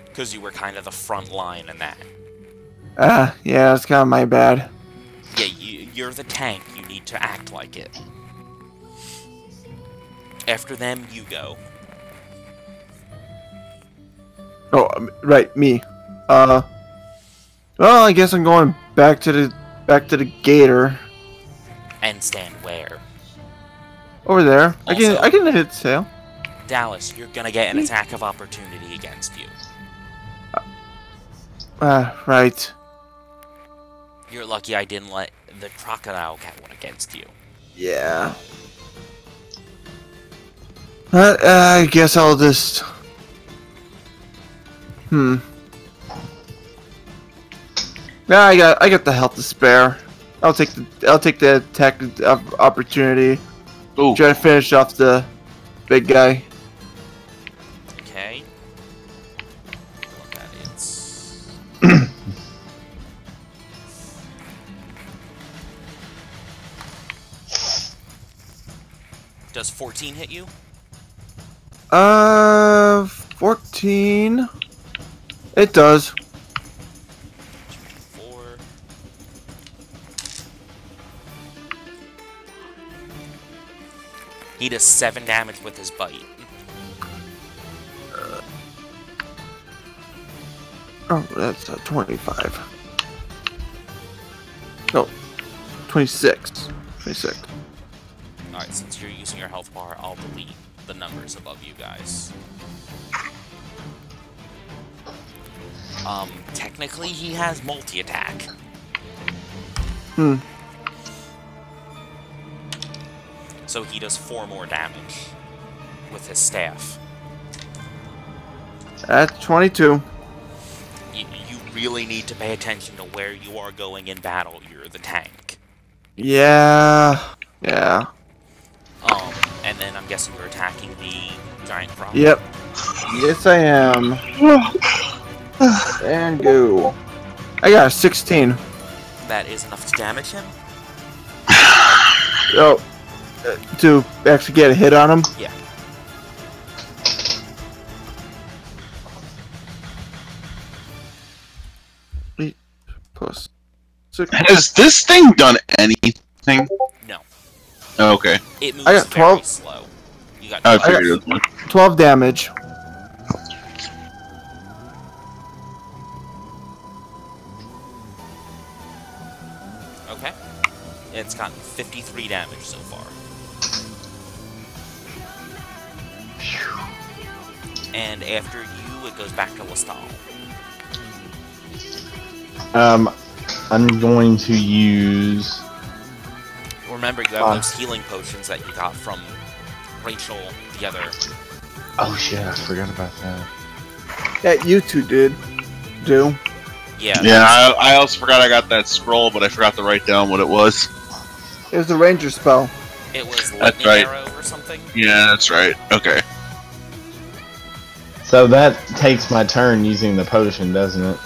Because you were kind of the front line in that. Yeah, that's kind of my bad. Yeah, you're the tank. You need to act like it. After them, you go. Oh, right, me. Well, I guess I'm going back to the gator. And stand where? Over there. Also, I can hit sail. Dallas, you're gonna get an attack of opportunity against you. Right. You're lucky I didn't let the crocodile get one against you. Yeah. I guess I'll just... Yeah, I got the health to spare. I'll take the attack of opportunity. Ooh. Try to finish off the big guy. Okay. Look at it. Does 14 hit you? 14. It does. 4. He does 7 damage with his bite. Oh, that's 25. No, 26. 26. Alright, since you're using your health bar, I'll delete the numbers above you guys. Technically he has multi-attack. So he does 4 more damage with his staff. At 22. You really need to pay attention to where you are going in battle. You're the tank. Yeah. And then I'm guessing you're attacking the giant frog. Yep. Yes, I am. And go. I got a 16. That is enough to damage him? Oh, to actually get a hit on him? Yeah. Plus. Has this thing done anything? No. Okay. It moves very 12. slow. You got I figured it was 12 damage. Okay. It's gotten 53 damage so far. And after you, it goes back to Lestal. I'm going to use... Remember, you have those healing potions that you got from Rachel, the other... Oh shit, I forgot about that. Yeah, you two do. Yeah. Yeah, I also forgot I got that scroll, but I forgot to write down what it was. It was a ranger spell. It was That's lightning right. arrow or something? Yeah, that's right. Okay. So that takes my turn using the potion, doesn't it?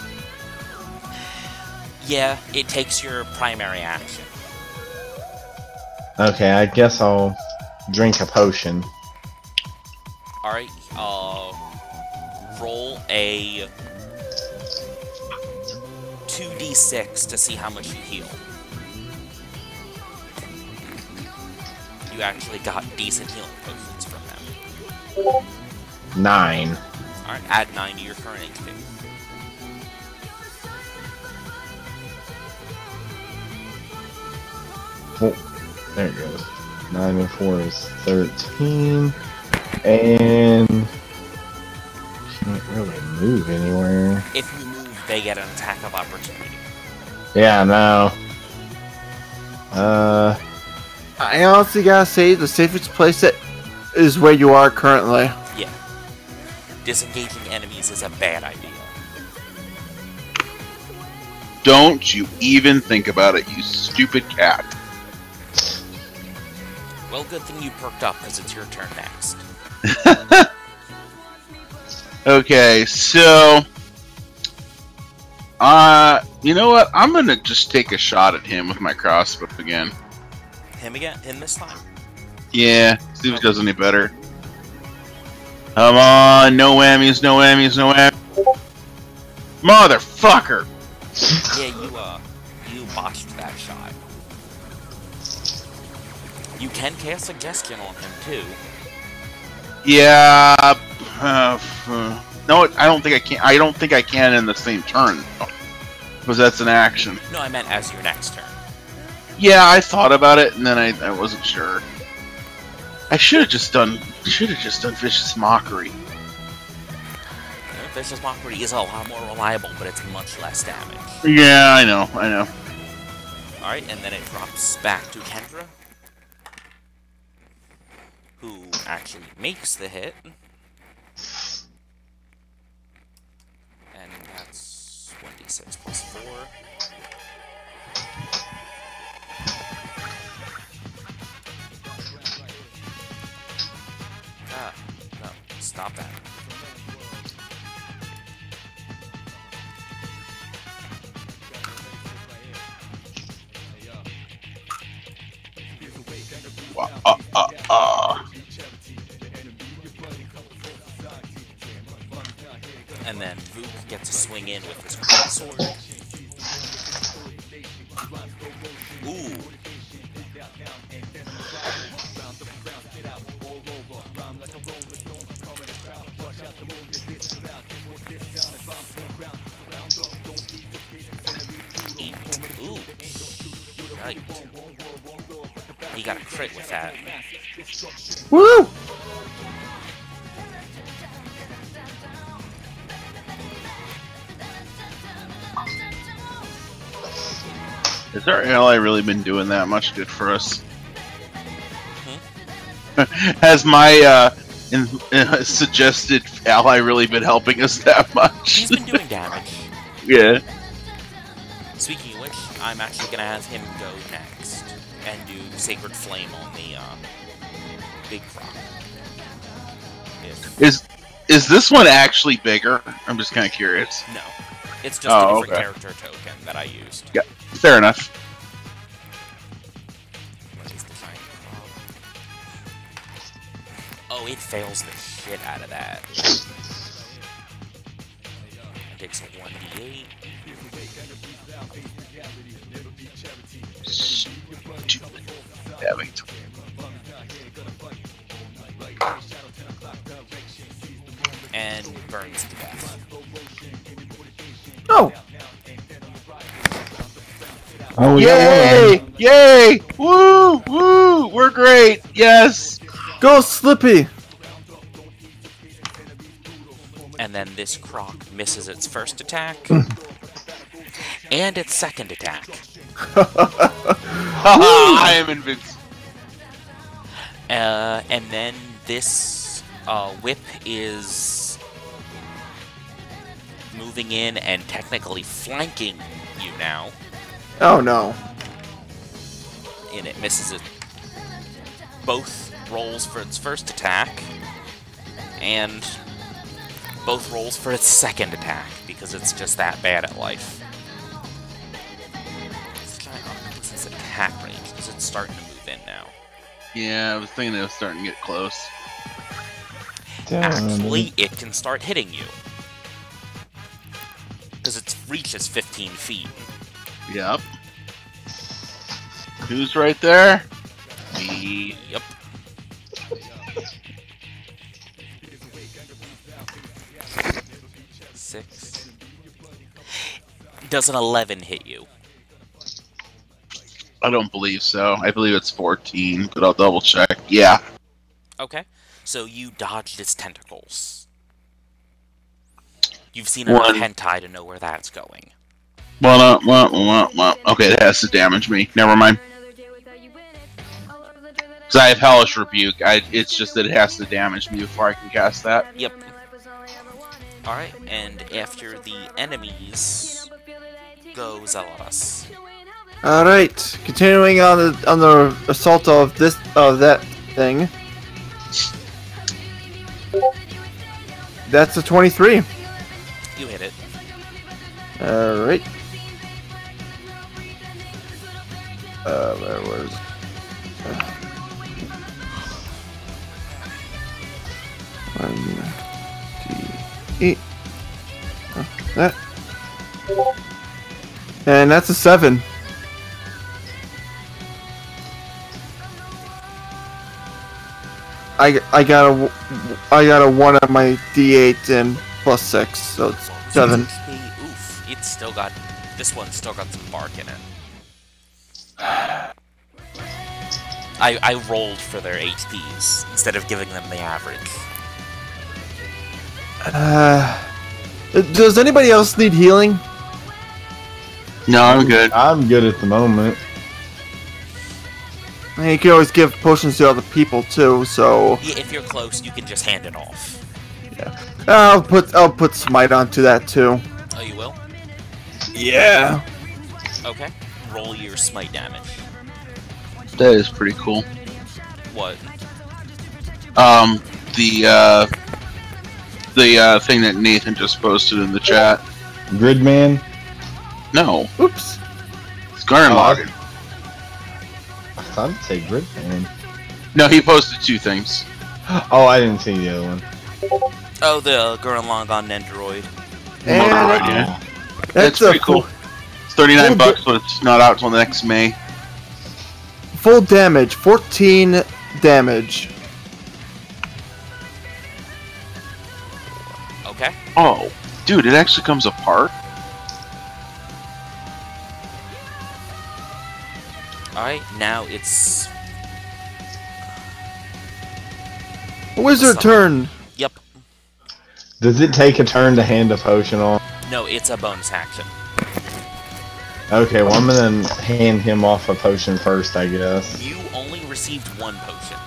Yeah, it takes your primary action. Okay, I guess I'll drink a potion. Alright, roll a 2d6 to see how much you heal. You actually got decent healing potions from them. 9. Alright, add 9 to your current HP. Oh, there it goes. 9 and 4 is 13. And... can't really move anywhere. If you move, they get an attack of opportunity. Yeah, no. I honestly gotta say, the safest place is where you are currently. Yeah. Disengaging enemies is a bad idea. Don't you even think about it, you stupid cat. Well, good thing you perked up, because it's your turn next. Okay, so... you know what? I'm gonna just take a shot at him with my crossbow again. Him again? Him this time? Yeah, see if it does any better. Come on, no whammies, no whammies, no whammies. Motherfucker! Yeah, you botched that shot. You can cast Suggestion on him, too. Yeah, no, I don't think I can. I don't think I can in the same turn, though, because that's an action. No, I meant as your next turn. Yeah, I thought about it, and then I wasn't sure. I should have just done Vicious Mockery. Vicious Mockery is a lot more reliable, but it's much less damage. Yeah, I know. Alright, and then it drops back to Kendra, who actually makes the hit. And that's 1d6 plus 4. Ah, no, stop that. And then Vuk gets a swing in with his great sword. Ooh. Ooh. Right. He got a crit with that. Woo! Has our ally really been doing that much good for us? Has my suggested ally really been helping us that much? He's been doing damage. Yeah. Speaking of which, I'm actually going to have him go next and do Sacred Flame on the big frog. Is this one actually bigger? I'm just kind of curious. No. It's just a different character token that I used. Yeah, fair enough. What is the giant frog? Oh, it fails the shit out of that. takes a 1d8. Stupid. Damn it. And burns to death. Oh! Oh, we Yay! got one. Yay! Woo! Woo! We're great! Yes! Go, Slippy! And then this croc misses its first attack. And its second attack. Haha! I am invincible. And then this whip is moving in and technically flanking you now. Oh no. And it misses it. Both rolls for its first attack. And both rolls for its second attack, because it's just that bad at life. Let's try what's its attack range, because it's starting to move in now. Yeah, I was thinking it was starting to get close. Actually, it can start hitting you. Because its reach is 15 feet. Yep. Who's right there? Me. Yep. Six. Does an 11 hit you? I don't believe so. I believe it's 14, but I'll double check. Yeah. Okay. So you dodged its tentacles. You've seen enough hentai to know where that's going. Well, okay, it has to damage me. Never mind. Because I have Hellish Rebuke. It's just that it has to damage me before I can cast that. Yep. Alright, and after the enemies go Zealous. Alright, continuing on the assault of that thing. That's a 23. You hit it. Alright. Where was... that. And that's a 7. I got a 1 on my D8 and plus 6, so it's 7. Oof, it's still got, this one's still got some bark in it. I rolled for their HPs instead of giving them the average. Does anybody else need healing? No, I'm good. I'm good at the moment. I mean, you can always give potions to other people too, so... Yeah, if you're close, you can just hand it off. Yeah. I'll put smite onto that too. Oh, you will? Yeah. Okay. Roll your smite damage. That is pretty cool. What? The thing that Nathan just posted in the chat. Gridman? No. Oops. It's Garnlog. I thought it'd say Gridman. No, he posted 2 things. Oh, I didn't see the other one. Oh, the Gurren Lagann Nendoroid. Yeah. That's That's pretty cool. It's 39 bucks, but it's not out until next May. Full damage, 14 damage. Okay. Oh, dude, it actually comes apart? Alright, now it's... Wizard turn. Yep. Does it take a turn to hand a potion on? No, it's a bonus action. Okay, well I'm gonna hand him off a potion first, I guess. You only received 1 potion.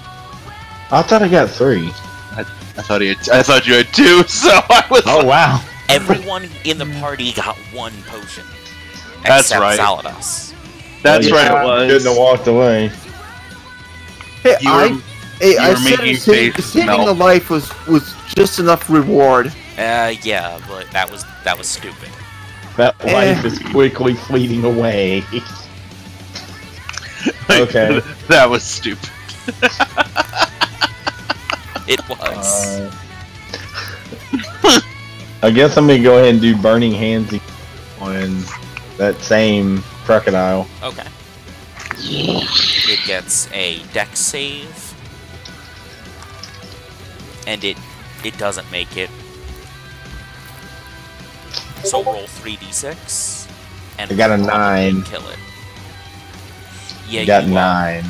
I thought I got 3. I thought you had 2, so I was. Oh wow! Everyone in the party got 1 potion. That's except right. Saladas. That's right. It was. Shouldn't have walked away. Hey, You were making faces saving melt. a life was just enough reward. Yeah, but that was stupid. That life is quickly fleeting away. Okay. That was stupid. It was. I guess I'm gonna go ahead and do Burning Hands on that same crocodile. Okay. It gets a dex save, and it doesn't make it. So roll 3d6, and I got a 9. Kill it. Yeah, you got 9.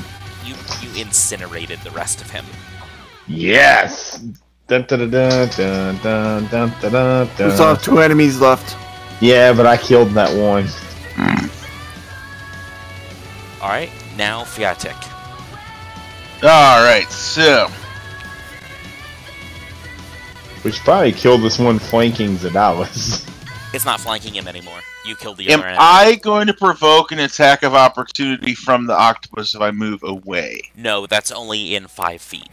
You incinerated the rest of him. Yes. Dun, dun, dun, dun, dun, dun, dun, dun, We still have 2 enemies left. Yeah, but I killed that one. Alright, now Fiatic. Alright, so. We should probably kill this one flanking Zadalis. It's not flanking him anymore. You killed the other enemy. Am I going to provoke an attack of opportunity from the octopus if I move away? No, that's only in 5 feet.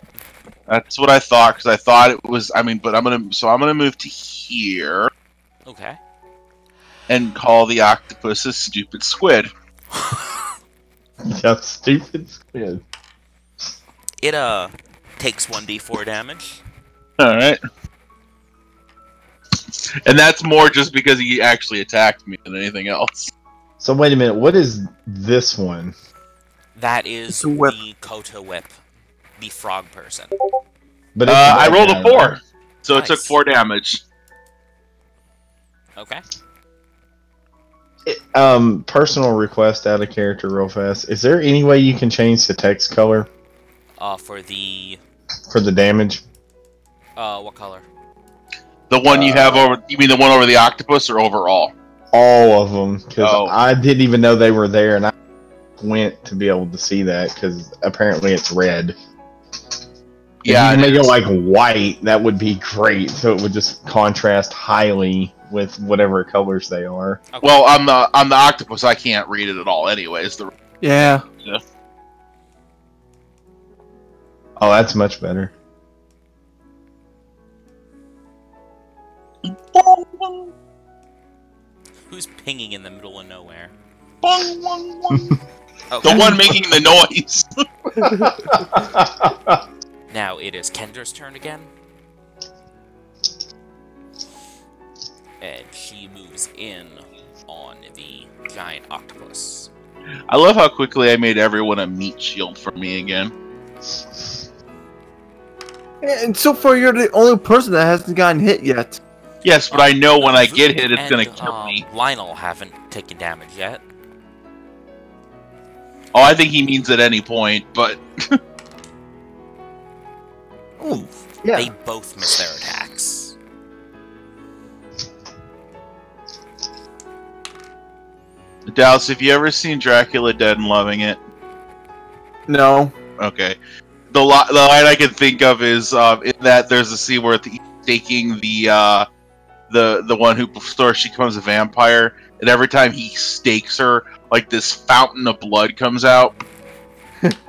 That's what I thought, because I thought it was. I mean, but I'm gonna move to here. Okay. And call the octopus a stupid squid. Yeah, stupid squid. It takes 1d4 damage. Alright. And that's more just because he actually attacked me than anything else. So wait a minute, what is this one? That is the Koto Whip, the frog person. But I rolled a 4, so nice. It took 4 damage. Okay. Personal request out of character real fast. Is there any way you can change the text color? For the damage? What color? The one you have over... You mean the one over the octopus or overall? All of them. Because I didn't even know they were there, and I went to be able to see that, because apparently it's red. Yeah, if you make it like white, that would be great, so it would just contrast highly with whatever colors they are. Okay. Well, on the octopus, I can't read it at all anyways. Yeah. Oh, that's much better. Who's pinging in the middle of nowhere? Okay. Okay. The one making the noise. Now it is Kendra's turn again. And she moves in on the giant octopus. I love how quickly I made everyone a meat shield for me again. And so far, you're the only person that hasn't gotten hit yet. Yes, but I know when I get hit, it's gonna kill me. Lionel haven't taken damage yet. Oh, I think he means at any point, but... Oh, yeah. They both miss their attacks. Dallas, have you ever seen Dracula Dead and Loving It? No. Okay. The line I can think of is in that there's a scene where he's staking the one who before she becomes a vampire, and every time he stakes her, like this fountain of blood comes out.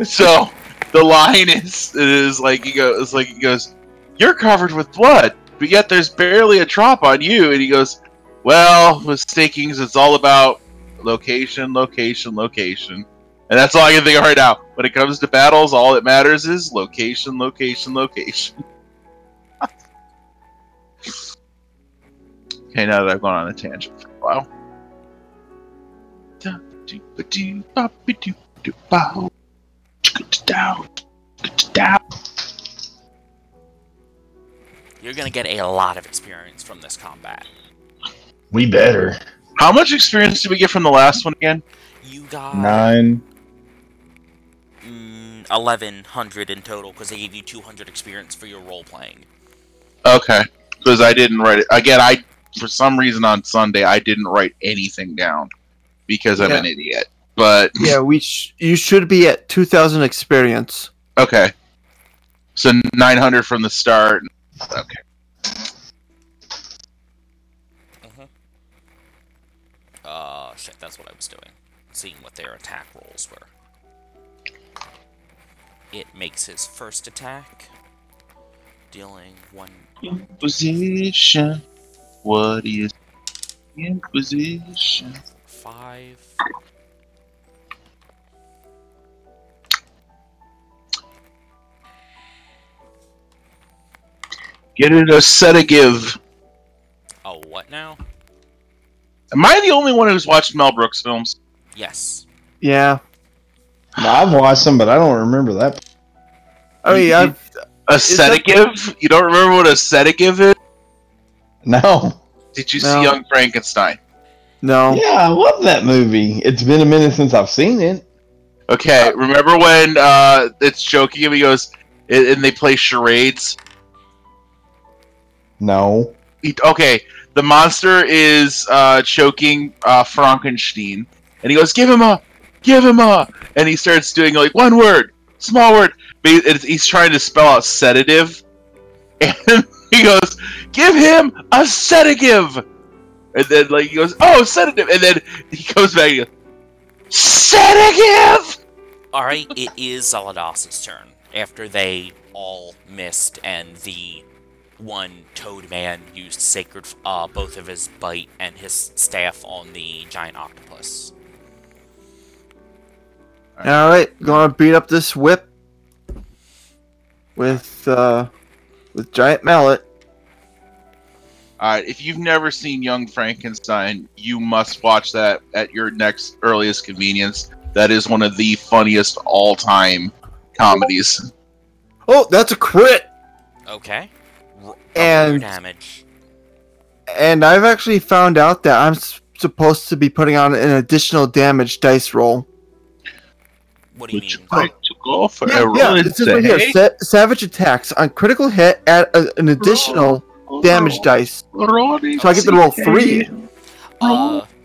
So the line is like he goes, "You're covered with blood, but yet there's barely a drop on you." And he goes, "Well, with stakings, it's all about location, location, location." And that's all I can think of right now. When it comes to battles, all that matters is location, location, location. Okay, now that I've gone on a tangent for a while. You're gonna get a lot of experience from this combat. We better. How much experience did we get from the last one again? You got 9. 1,100 in total, because they gave you 200 experience for your role-playing. Okay, because I didn't write it. Again, for some reason on Sunday, I didn't write anything down, because I'm an idiot. But yeah, you should be at 2,000 experience. Okay. So 900 from the start. Okay. Shit, that's what I was doing. Seeing what their attack rolls were. It makes his first attack, dealing 1... Inquisition. What is Inquisition? 5. Get it a sedative. now? Am I the only one who's watched Mel Brooks films? Yes. Yeah. No, I've watched them, but I don't remember that. I mean, a sedative? You don't remember what a sedative is? No. Did you see Young Frankenstein? No. Yeah, I love that movie. It's been a minute since I've seen it. Okay, remember when it's joking and he goes, and they play charades? No. Okay, the monster is choking Frankenstein, and he goes, give him a, and he starts doing like one word, small word, but he's trying to spell out sedative, and he goes, give him a sedative, and then like he goes, oh, sedative, and then he goes back and goes, sedative! Alright, it is Zaladas's turn, after they all missed, and the one Toad Man used sacred, both of his bite and his staff on the giant octopus. Alright, gonna beat up this whip with giant mallet. Alright, if you've never seen Young Frankenstein, you must watch that at your next earliest convenience. That is one of the funniest all-time comedies. Oh, that's a crit! Okay. And damage. And I've actually found out that I'm supposed to be putting on an additional damage dice roll. What do you mean? Like to go for yeah, it says right here, savage attacks on critical hit add an additional damage dice. So I get to roll 3.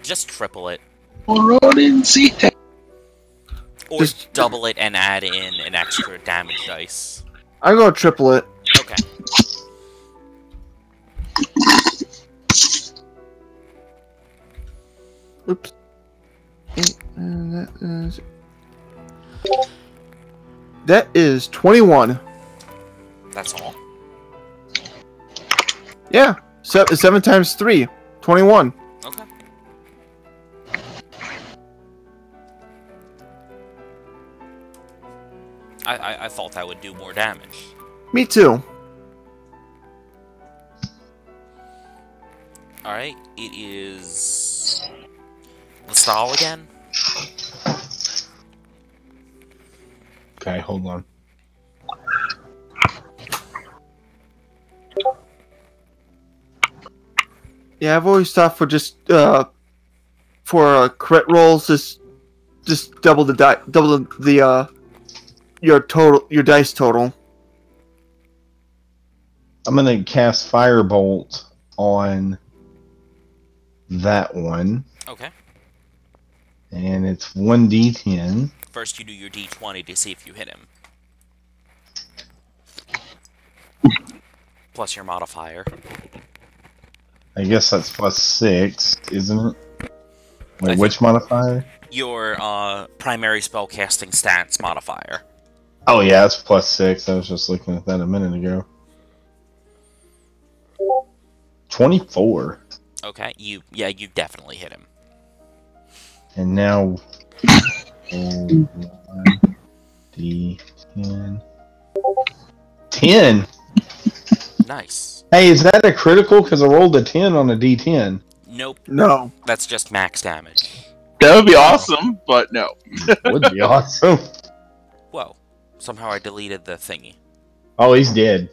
Just triple it. Or just double it and add in an extra damage dice. I'm gonna triple it. Okay. Oops. That is 21. That's all. Yeah. 7 times 3. 21. Okay. I thought that would do more damage. Me too. Alright, it is Lestal again. Okay, hold on. Yeah, I've always thought for just for crit rolls, just double the your dice total. I'm gonna cast Firebolt on that one. Okay. And it's 1d10. First you do your d20 to see if you hit him. Plus your modifier. I guess that's plus 6, isn't it? Wait, which think modifier? Your primary spellcasting stats modifier. Oh yeah, it's plus 6. I was just looking at that a minute ago. 24. Okay, you definitely hit him. And now 1d10. 10. Nice. Hey, is that a critical? Because I rolled a 10 on a d10. Nope. No. That's just max damage. That would be awesome, but no. Would be awesome. Whoa. Somehow I deleted the thingy. Oh, he's dead.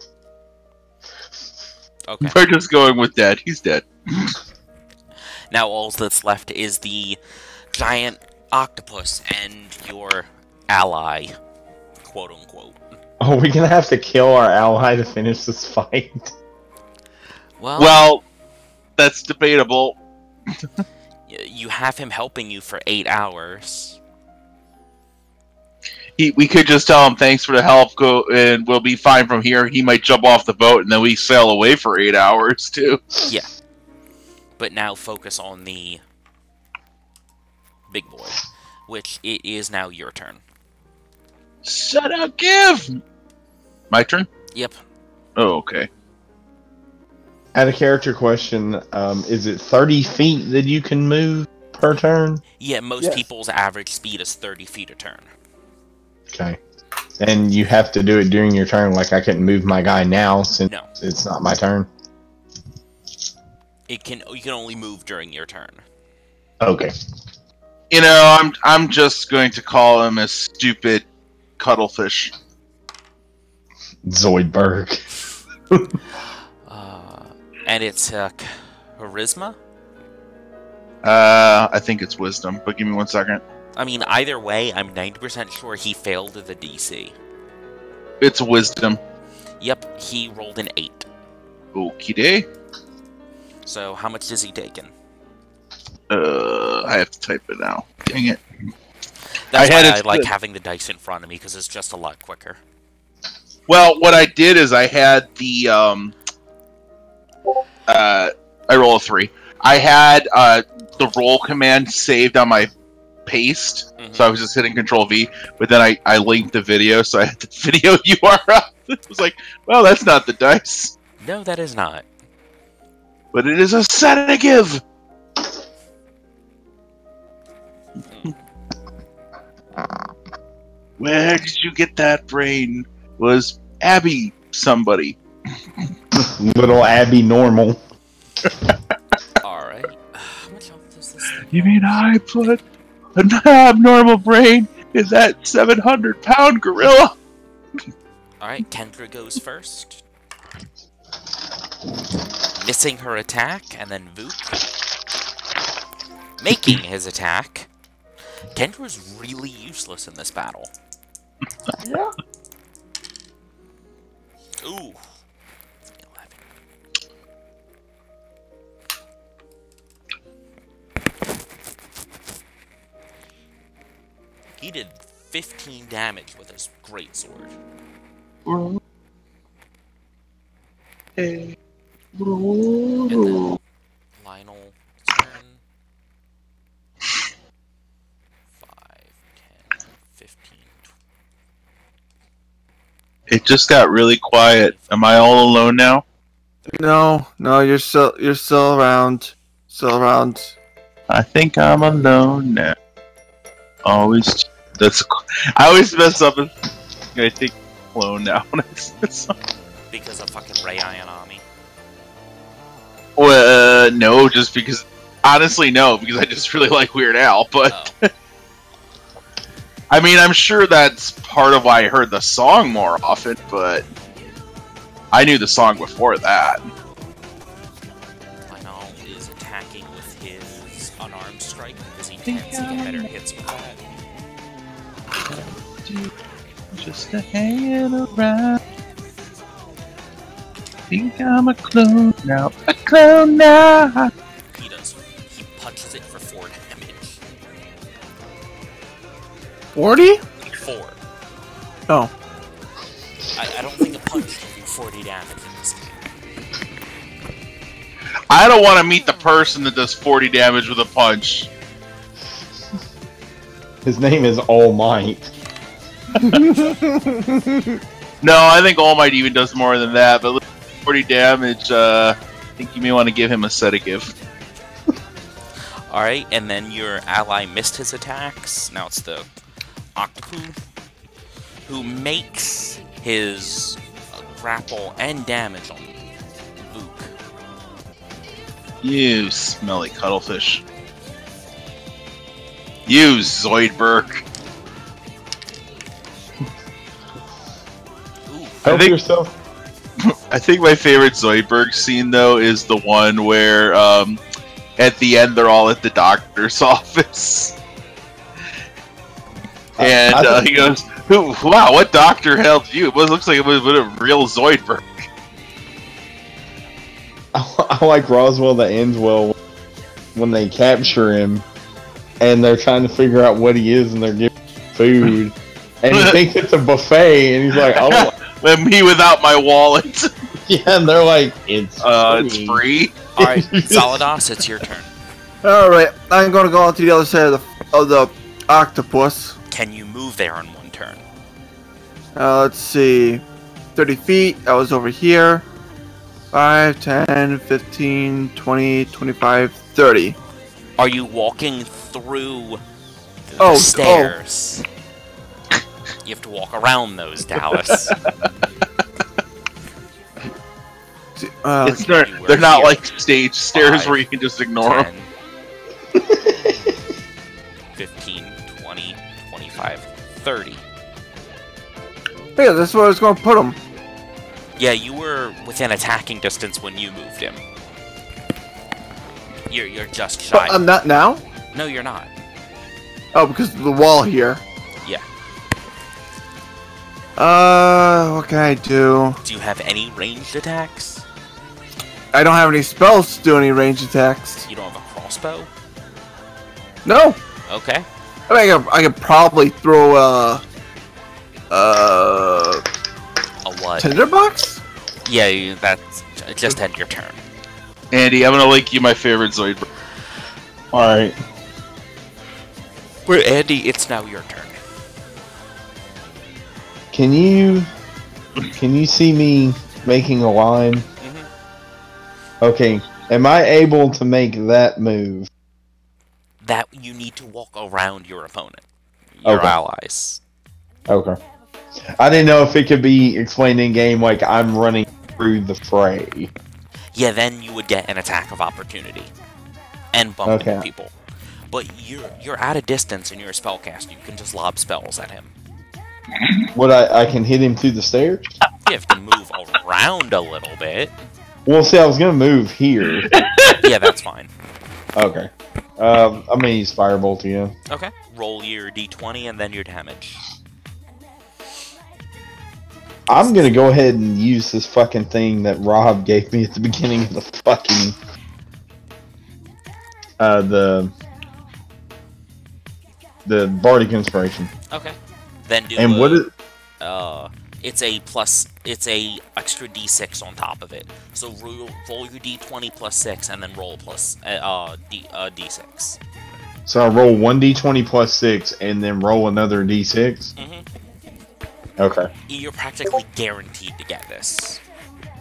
Okay. We're just going with dead. He's dead. Now all that's left is the giant octopus and your ally, quote unquote. Oh, we're gonna have to kill our ally to finish this fight. Well, that's debatable. You have him helping you for 8 hours. We could just tell him thanks for the help, go, and we'll be fine from here. He might jump off the boat, and then we sail away for 8 hours, too. Yeah. But now focus on the big boy, which it is now your turn. Shut up, give! My turn? Yep. Oh, okay. I had a character question. Is it 30 feet that you can move per turn? Yeah, most people's average speed is 30 feet a turn. Okay. And you have to do it during your turn, like I couldn't move my guy now since No. it's not my turn? You can only move during your turn. Okay. You know, I'm just going to call him a stupid cuttlefish. Zoidberg. And it's charisma? I think it's wisdom, but give me 1 second. I mean, either way, I'm 90% sure he failed the DC. It's wisdom. Yep, he rolled an 8. Okie day. So, how much is he taking? I have to type it now. Dang it. That's why I like having the dice in front of me, because it's just a lot quicker. Well, what I did is I had the, I roll a 3. I had, the roll command saved on my paste, so I was just hitting Control-V, but then I linked the video, so I had the video URL. It was like, well, that's not the dice. No, that is not. But it is a sedative! Where did you get that brain? Was Abby somebody? Little Abby Normal. Alright. How much health does this thing You mean I put an abnormal brain in that 700-pound gorilla? Alright, Kendra goes first. Missing her attack, and then Voop making his attack. Kendra's really useless in this battle. Yeah. Ooh. 11. He did 15 damage with his great sword. And then Lionel turn. 5, 10, 15. It just got really quiet. Am I all alone now? No, you're still around. Still around. I think I'm alone now. Always. I always mess up and I think I'm alone now when I say something. Because of fucking Ray Ayanami. Well, no, just because. Honestly, no, because I just really like Weird Al, but. Oh. I mean, I'm sure that's part of why I heard the song more often, but. I knew the song before that. Lionel is attacking with his unarmed strike because he tends to get better hits with that. Just a hanging around. Think I'm a clone now. A clone now. He does. He punches it for 4 damage. 40? 4. Oh. I don't think a punch can do 40 damage in this game. I don't want to meet the person that does 40 damage with a punch. His name is All Might. No, I think All Might even does more than that, but 40 damage, I think you may want to give him a sedative. Alright, and then your ally missed his attacks. Now it's the Octopus, who makes his grapple and damage on Luke. You smelly cuttlefish. You Zoidberg. Help yourself. I think my favorite Zoidberg scene, though, is the one where, at the end, they're all at the doctor's office. And he goes, wow, what doctor helped you? It looks like it was a real Zoidberg. I like Roswell that ends well when they capture him and they're trying to figure out what he is and they're giving him food. And he thinks it's a buffet and he's like, oh. Me without my wallet. Yeah, and they're like, it's free. Alright, Solidos, it's your turn. Alright, I'm gonna go on to the other side of the octopus. Can you move there in 1 turn? Let's see. 30 feet, I was over here. 5, 10, 15, 20, 25, 30. Are you walking through the stairs? Oh. You have to walk around those, Dallas. They're not like stage stairs where you can just ignore 10, them. 15, 20, 25, 30. Yeah, that's where I was going to put him. Yeah, you were within attacking distance when you moved him. You're just shy. But I'm not now? No, you're not. Oh, because of the wall here. Yeah. What can I do? Do you have any ranged attacks? I don't have any spells to do any ranged attacks. You don't have a crossbow? No. Okay. I mean, I could probably throw a what? tinderbox? Yeah, that's just end your turn. Andy, I'm gonna link you my favorite Zoid. Alright. Where Andy, it's now your turn. Can you see me making a line? Mm-hmm. Okay. Am I able to make that move? That you need to walk around your opponent. Your allies. Okay. I didn't know if it could be explained in game like I'm running through the fray. Yeah, then you would get an attack of opportunity. And bump into people. But you're at a distance and you're a spellcaster. You can just lob spells at him. What, I can hit him through the stairs? You have to move around a little bit. Well, see, I was gonna move here. Yeah, that's fine. Okay. I'm gonna use Firebolt again. Okay. Roll your d20 and then your damage. I'm gonna go ahead and use this fucking thing that Rob gave me at the beginning of the fucking... the Bardic Inspiration. Okay. Then do and what is... it's a extra d6 on top of it. So roll your d20 plus 6 and then roll plus d6. So I roll 1d20 plus 6 and then roll another d6? Mm-hmm. Okay. You're practically guaranteed to get this.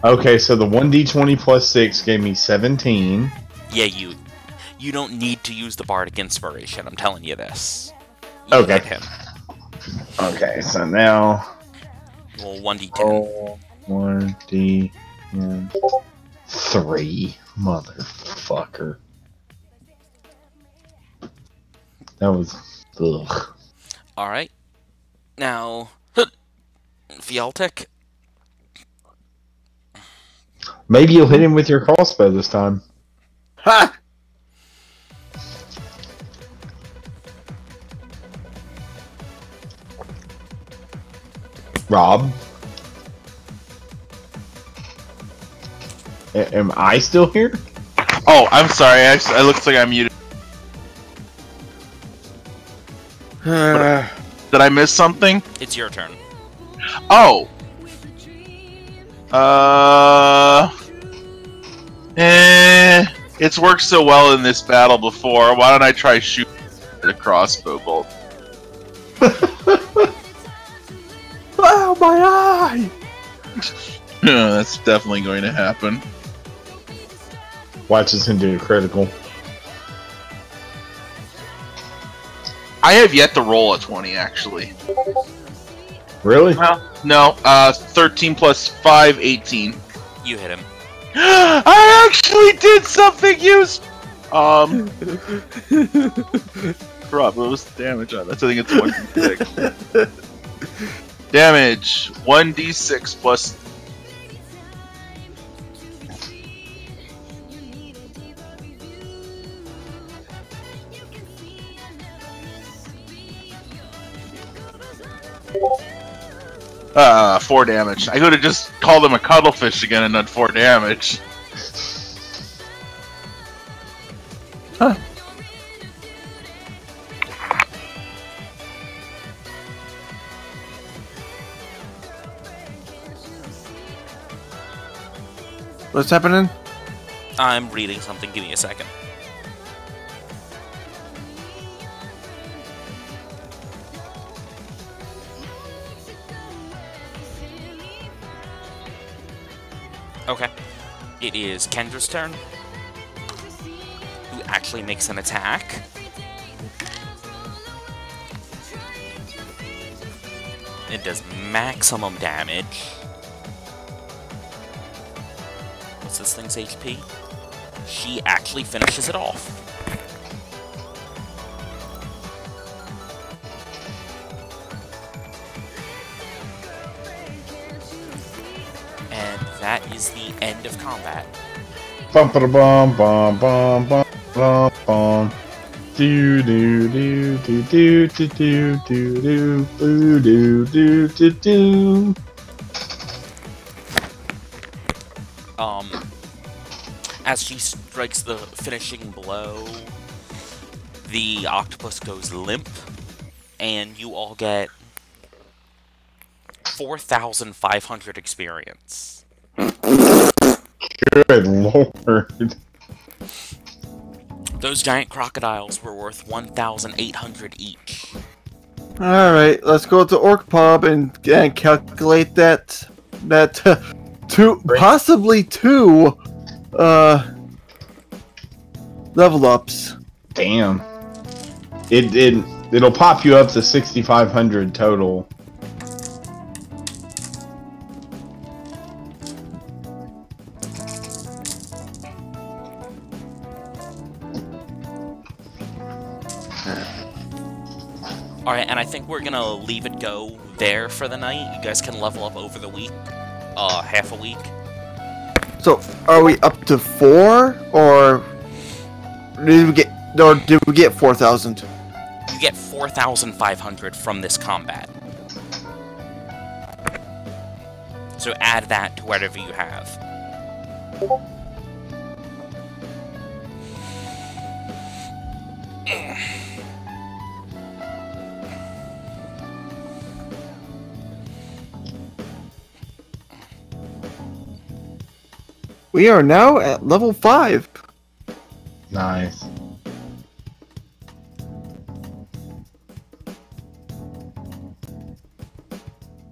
Okay, so the 1d20 plus 6 gave me 17. Yeah, you don't need to use the Bardic Inspiration, I'm telling you this. Okay. Hit him. Okay, so now... Roll 1d10. Roll 1d... 3. Motherfucker. That was... Ugh. Alright. Now... Fialtek? Maybe you'll hit him with your crossbow this time. Ha! Rob? Am I still here? Oh, I'm sorry. It looks like I'm muted. Did I miss something? It's your turn. Oh. It's worked so well in this battle before. Why don't I try shooting the crossbow bolt? Oh, my eye! That's definitely going to happen. Watch this into a critical. I have yet to roll a 20, actually. Really? Well, no. 13 plus 5, 18. You hit him. I actually did something useful! Rob, what was the damage on that? I think it's 1d6. Damage, 1d6 plus... Uh, 4 damage. I could have just called him a cuttlefish again and done 4 damage. Huh. What's happening? I'm reading something. Give me a second. Okay. It is Kendra's turn, who actually makes an attack. It does maximum damage. What's this thing's HP? She actually finishes it off. And that is the end of combat. Bum ba bum bum bum bum bum bum. Do do do do do do do do do do do do do. As she strikes the finishing blow, the octopus goes limp, and you all get 4,500 experience. Good lord. Those giant crocodiles were worth 1,800 each. Alright, let's go to Orc Pub and calculate that possibly two level ups. Damn. It'll pop you up to 6,500 total. Alright, and I think we're gonna leave it go there for the night. You guys can level up over the week. Half a week. So, are we up to 4, or did we get 4,000? You get 4,500 from this combat. So add that to whatever you have. We are now at level 5. Nice.